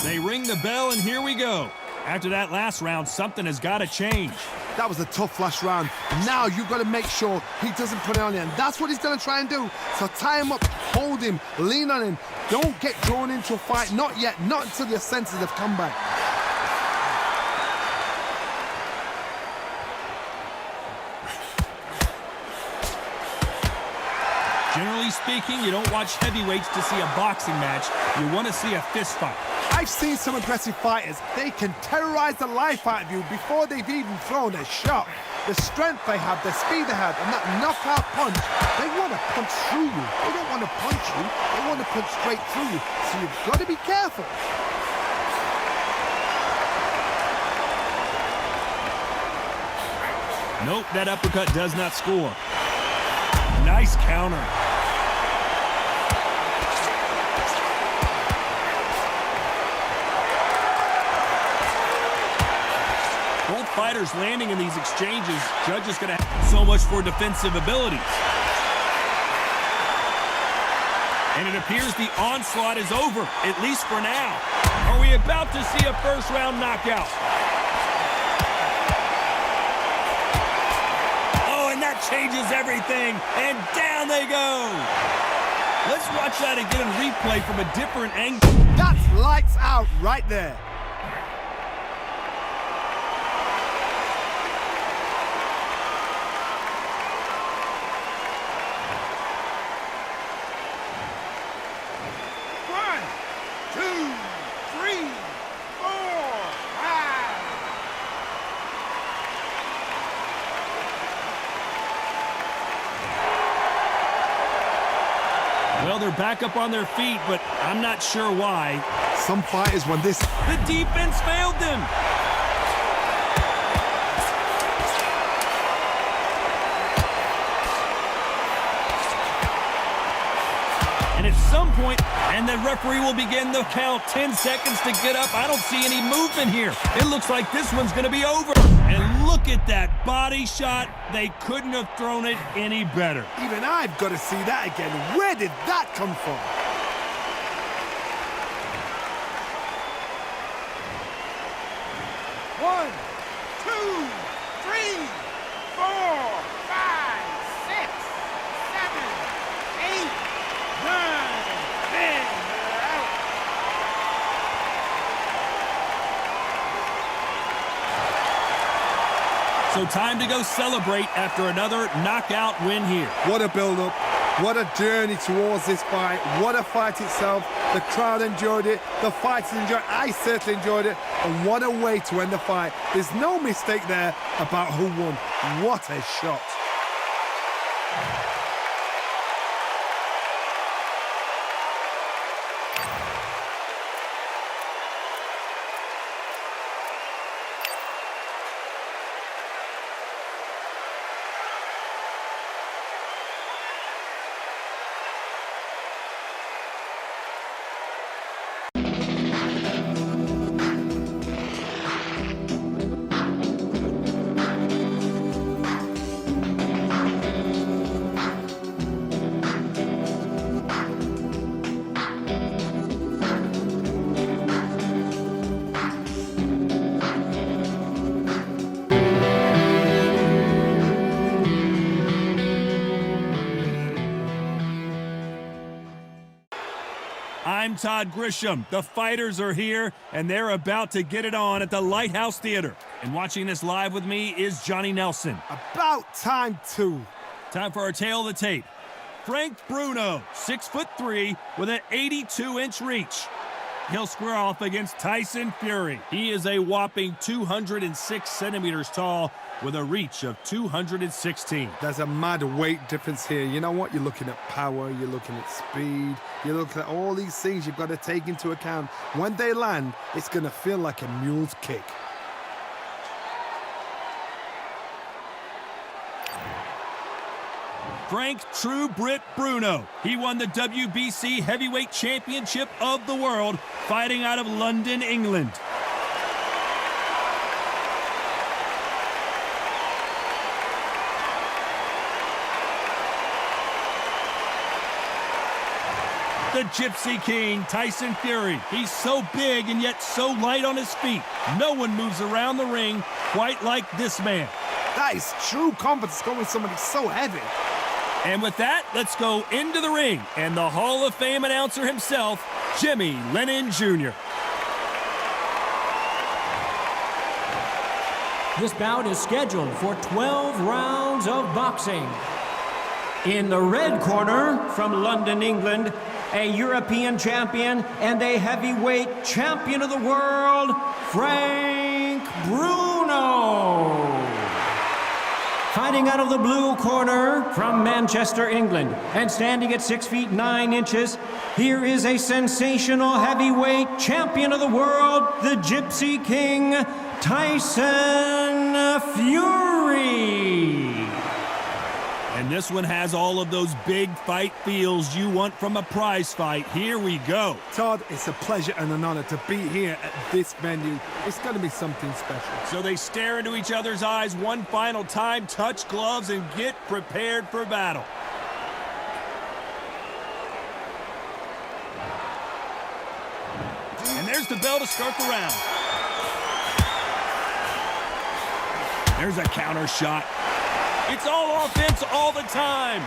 They ring the bell, and here we go. After that last round, something has got to change. That was a tough last round. Now you've got to make sure he doesn't put it on you, and that's what he's going to try and do. So tie him up, hold him, lean on him. Don't get drawn into a fight. Not yet. Not until your senses have come back. Generally speaking, you don't watch heavyweights to see a boxing match. You want to see a fist fight. I've seen some aggressive fighters. They can terrorize the life out of you before they've even thrown a shot. The strength they have, the speed they have, and that knockout punch, they want to punch through you. They don't want to punch you. They want to punch straight through you. So you've got to be careful. Nope, that uppercut does not score. Nice counter. Both fighters landing in these exchanges. Judge is going to have so much for defensive abilities. And it appears the onslaught is over, at least for now. Are we about to see a first-round knockout? That changes everything, and down they go. Let's watch that again and replay from a different angle. That's lights out right there. One, two, three, four, five. Well, they're back up on their feet, but I'm not sure why. Some fighters, when this... The defense failed them. And at some point, and the referee will begin the count. 10 seconds to get up. I don't see any movement here. It looks like this one's going to be over. And look at that body shot. They couldn't have thrown it any better. Even I've got to see that again. Where did that come from? One, two, three, four, five, six, seven, eight, nine, 10. They're out. So time to go celebrate after another knockout win here. What a build-up. What a journey towards this fight. What a fight itself. The crowd enjoyed it. The fighters enjoyed it. I certainly enjoyed it. And what a way to end the fight. There's no mistake there about who won. What a shot. I'm Todd Grisham. The fighters are here, and they're about to get it on at the Lighthouse Theater. And watching this live with me is Johnny Nelson. About time, too. Time for our tail of the tape. Frank Bruno, 6'3", with an 82-inch reach. He'll square off against Tyson Fury. He is a whopping 206 centimeters tall with a reach of 216. There's a mad weight difference here. You know what? You're looking at power, you're looking at speed, you're looking at all these things you've got to take into account. When they land, it's going to feel like a mule's kick. Frank True Brit Bruno. He won the WBC Heavyweight Championship of the World fighting out of London, England. The Gypsy King, Tyson Fury. He's so big and yet so light on his feet. No one moves around the ring quite like this man. That is true confidence going with somebody so heavy. And with that, let's go into the ring and the Hall of Fame announcer himself, Jimmy Lennon Jr. This bout is scheduled for 12 rounds of boxing. In the red corner, from London, England, a European champion and a heavyweight champion of the world, Frank Bruno. Fighting out of the blue corner, from Manchester, England, and standing at 6 feet 9 inches, here is a sensational heavyweight champion of the world, the Gypsy King, Tyson Fury. And this one has all of those big fight feels you want from a prize fight. Here we go. Todd, it's a pleasure and an honor to be here at this venue. It's going to be something special. So they stare into each other's eyes one final time, touch gloves, and get prepared for battle. And there's the bell to start the round. There's a counter shot. It's all offense all the time.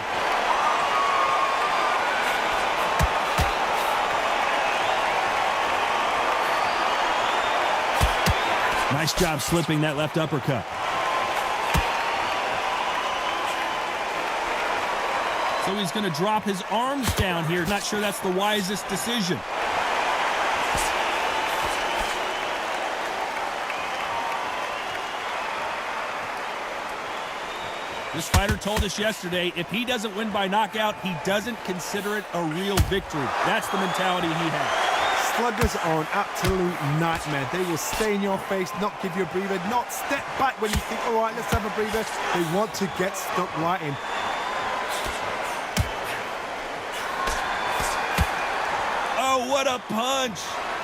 Nice job slipping that left uppercut. So he's going to drop his arms down here. Not sure that's the wisest decision. This fighter told us yesterday, if he doesn't win by knockout, he doesn't consider it a real victory. That's the mentality he has. Sluggers are an absolute nightmare. They will stay in your face, not give you a breather, not step back when you think, all right, let's have a breather. They want to get stuck right in. Oh, what a punch.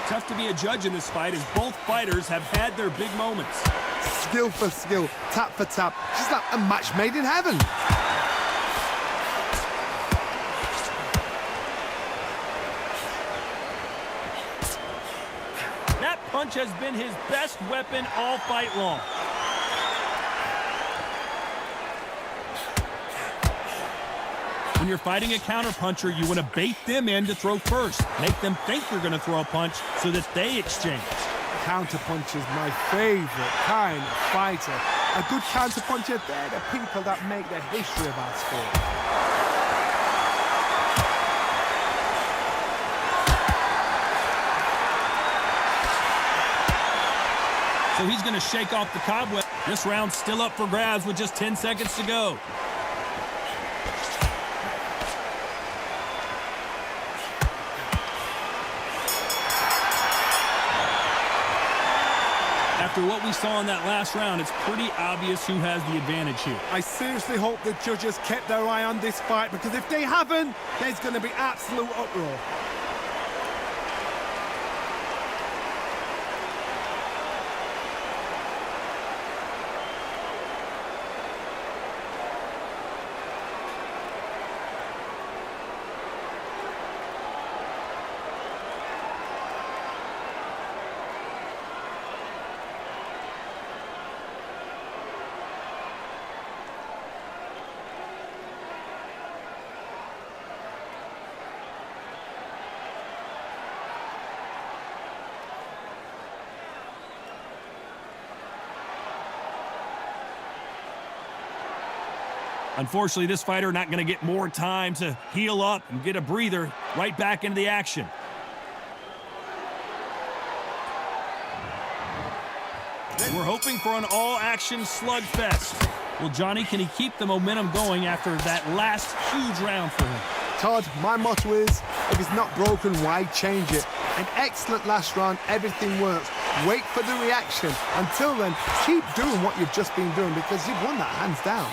Tough to be a judge in this fight as both fighters have had their big moments. Skill for skill, tap for tap, just like a match made in heaven. That punch has been his best weapon all fight long. When you're fighting a counterpuncher, you want to bait them in to throw first. Make them think you're going to throw a punch so that they exchange. Counterpunch is my favorite kind of fighter. A good counterpuncher, they're the people that make the history of our sport. So he's going to shake off the cobweb. This round's still up for grabs with just 10 seconds to go. After what we saw in that last round, it's pretty obvious who has the advantage here. I seriously hope the judges kept their eye on this fight, because if they haven't, there's going to be absolute uproar. Unfortunately, this fighter not going to get more time to heal up and get a breather. Right back into the action. We're hoping for an all-action slugfest. Well, Johnny, can he keep the momentum going after that last huge round for him? Todd, my motto is, if it's not broken, why change it? An excellent last round, everything works. Wait for the reaction. Until then, keep doing what you've just been doing, because you've won that hands down.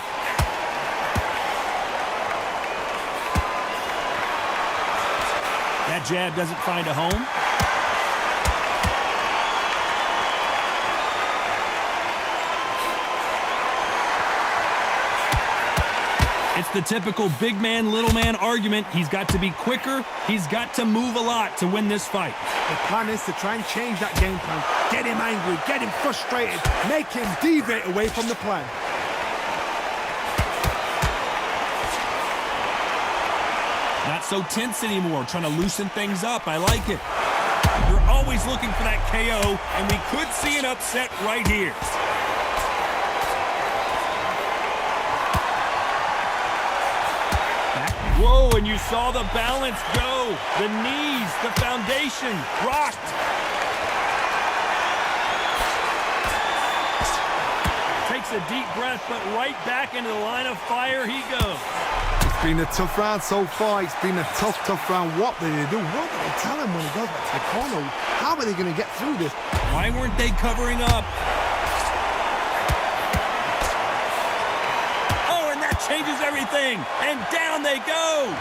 That jab doesn't find a home. It's It's the typical big man, little man argument. He's got to be quicker. He's got to move a lot to win this fight. The plan is to try and change that game plan. Get him angry, get him frustrated, make him deviate away from the plan. Not so tense anymore, trying to loosen things up. I like it. You're always looking for that KO, and we could see an upset right here. Whoa, and you saw the balance go. The knees, the foundation, rocked. Takes a deep breath, but right back into the line of fire he goes. It's been a tough round so far. It's been a tough round. What did they do? What did they tell him when he goes back to the corner? How are they going to get through this? Why weren't they covering up? Changes everything, and down they go.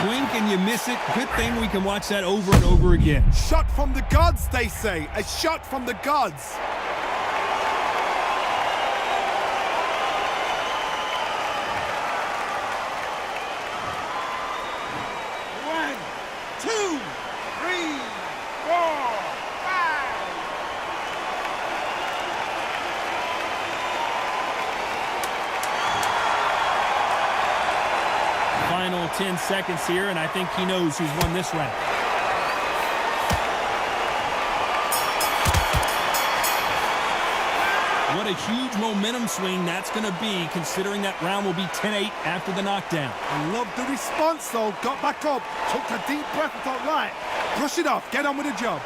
Blink and you miss it. Good thing we can watch that over and over again. Shot from the gods, they say. A shot from the gods. One, two, three, four, five. Final 10 seconds here, and I think he knows who's won this round. What a huge momentum swing that's going to be, considering that round will be 10-8 after the knockdown. I love the response, though. Got back up, took a deep breath and thought, right, brush it off, get on with the job.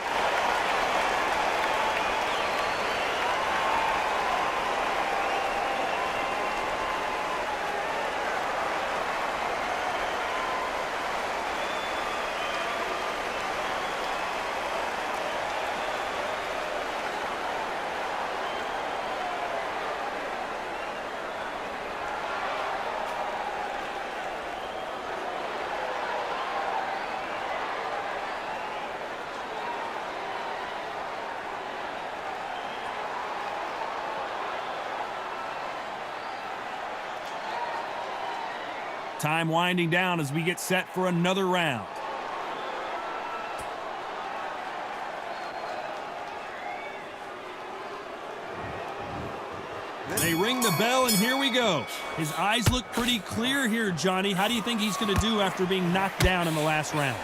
Time winding down as we get set for another round. They ring the bell, and here we go. His eyes look pretty clear here, Johnny. How do you think he's going to do after being knocked down in the last round?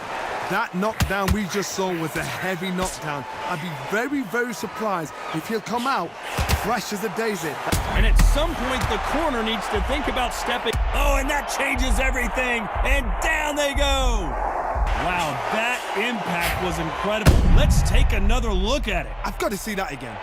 That knockdown we just saw was a heavy knockdown. I'd be very, very surprised if he'll come out fresh as a daisy. And at some point, the corner needs to think about stepping. Oh, and that changes everything. And down they go. Wow, that impact was incredible. Let's take another look at it. I've got to see that again.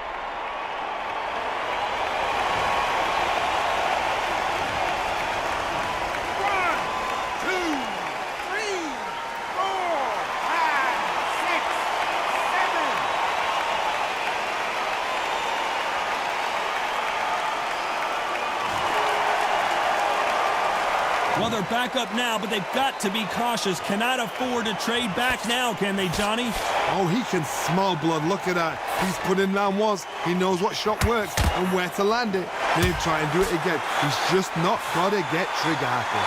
Well, they're back up now, but they've got to be cautious. Cannot afford to trade back now, can they, Johnny? Oh, he can smell blood. Look at that. He's put in round once. He knows what shot works and where to land it. Then he'll try and do it again. He's just not got to get trigger happy.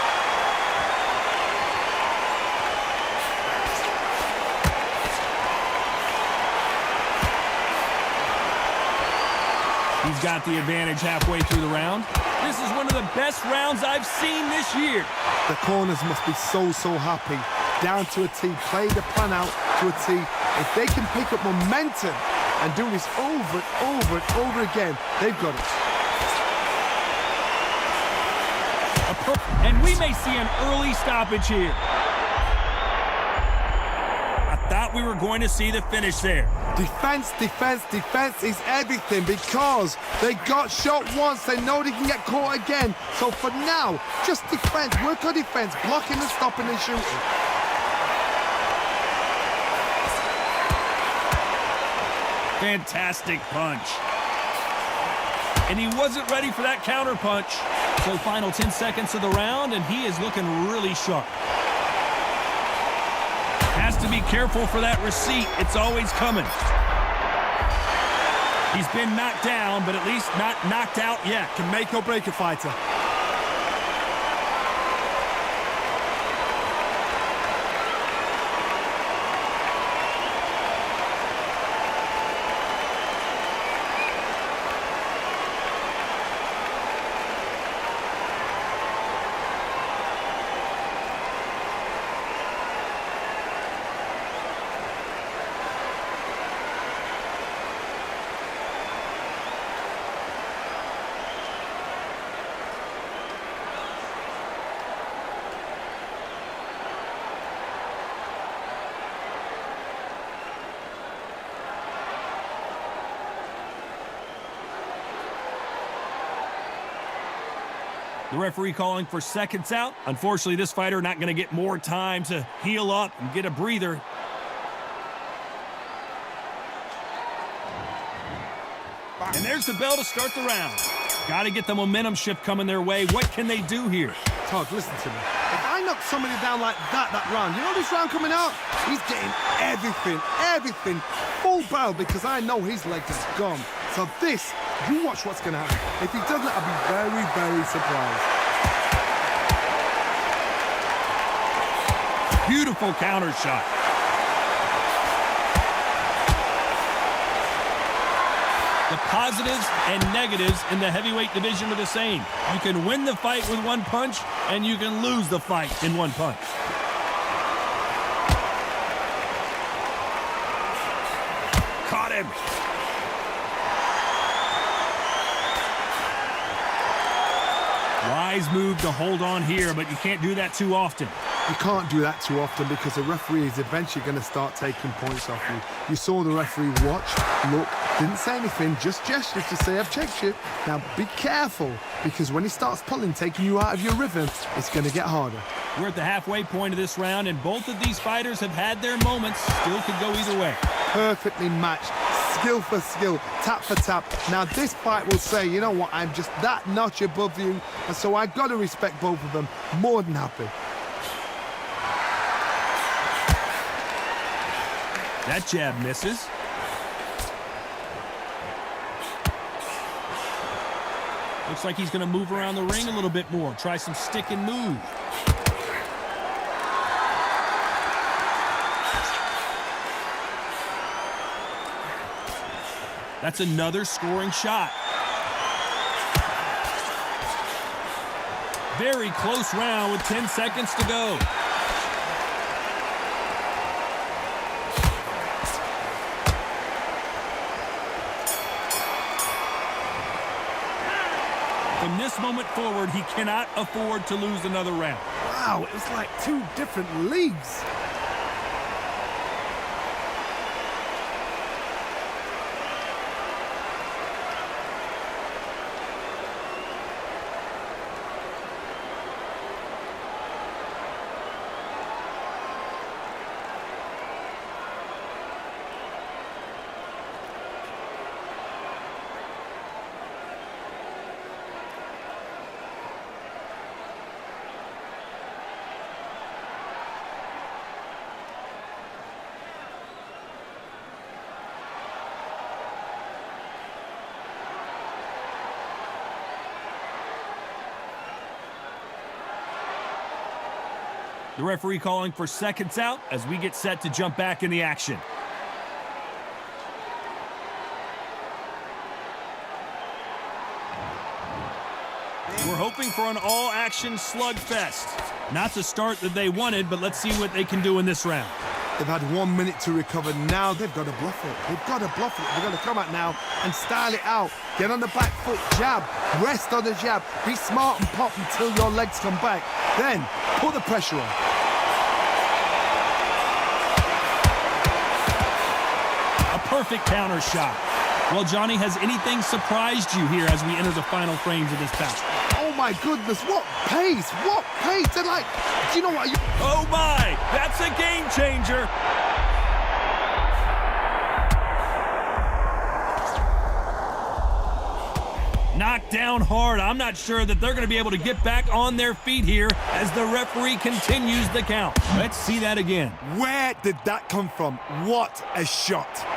He's got the advantage halfway through the round. This is one of the best rounds I've seen this year. The corners must be so happy. Down to a T. Play the plan out to a T. If they can pick up momentum and do this over and over and over again, they've got it. And we may see an early stoppage here. I thought we were going to see the finish there. Defense, defense, defense is everything because they got shot once. They know they can get caught again. So for now, just defense. Work on defense. Blocking and stopping and shooting. Fantastic punch. And he wasn't ready for that counter punch. So final 10 seconds of the round, and he is looking really sharp. Has to be careful for that receipt. It's always coming. He's been knocked down, but at least not knocked out yet. Can make or break a fighter. The referee calling for seconds out. Unfortunately, this fighter not going to get more time to heal up and get a breather. And there's the bell to start the round. Got to get the momentum shift coming their way. What can they do here? Todd, listen to me. If I knock somebody down like that round, you know this round coming out? He's getting everything, full barrel, because I know his legs are gone. So this, you watch what's going to happen. If he doesn't, I'll be very, very surprised. Beautiful counter shot. The positives and negatives in the heavyweight division are the same. You can win the fight with one punch, and you can lose the fight in one punch. Caught him. Wise move to hold on here, but you can't do that too often. You can't do that too often because the referee is eventually going to start taking points off you. You saw the referee watch, look, didn't say anything, just gestures to say, I've checked you. Now be careful, because when he starts pulling, taking you out of your rhythm, it's going to get harder. We're at the halfway point of this round, and both of these fighters have had their moments. Still could go either way. Perfectly matched, skill for skill, tap for tap. Now this fight will say, you know what, I'm just that notch above you, and so I've got to respect both of them. More than happy. That jab misses. Looks like he's going to move around the ring a little bit more. Try some stick and move. That's another scoring shot. Very close round with 10 seconds to go. From this moment forward, he cannot afford to lose another round. Wow, it was like two different leagues. The referee calling for seconds out as we get set to jump back in the action. We're hoping for an all-action slugfest. Not the start that they wanted, but let's see what they can do in this round. They've had 1 minute to recover. Now they've got to bluff it. They've got to bluff it. They've got to come out now and style it out. Get on the back foot, jab, rest on the jab. Be smart and pop until your legs come back. Then put the pressure on. A perfect counter shot. Well, Johnny, has anything surprised you here as we enter the final frames of this bout? Oh my goodness, what pace, what pace. They're like, do you know what? Oh my, that's a game changer. Knocked down hard. I'm not sure that they're going to be able to get back on their feet here as the referee continues the count. Let's see that again. Where did that come from? What a shot.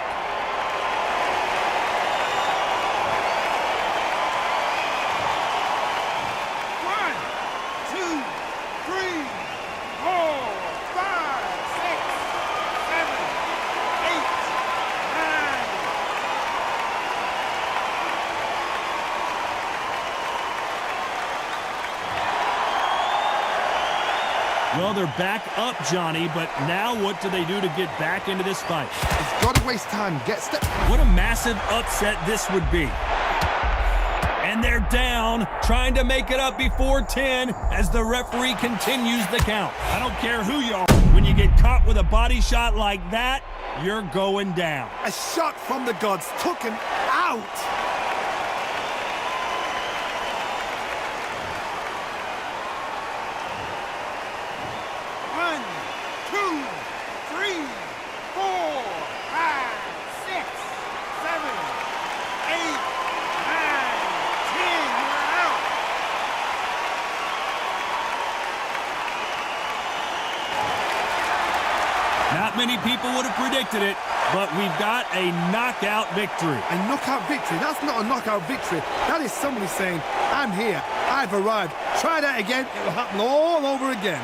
Well, they're back up, Johnny, but now what do they do to get back into this fight? It's got to waste time. Get step. What a massive upset this would be. And they're down, trying to make it up before 10 as the referee continues the count. I don't care who you are. When you get caught with a body shot like that, you're going down. A shot from the gods took him out. many people would have predicted it, but we've got a knockout victory. A knockout victory? That's not a knockout victory. That is somebody saying, I'm here, I've arrived. Try that again, it will happen all over again.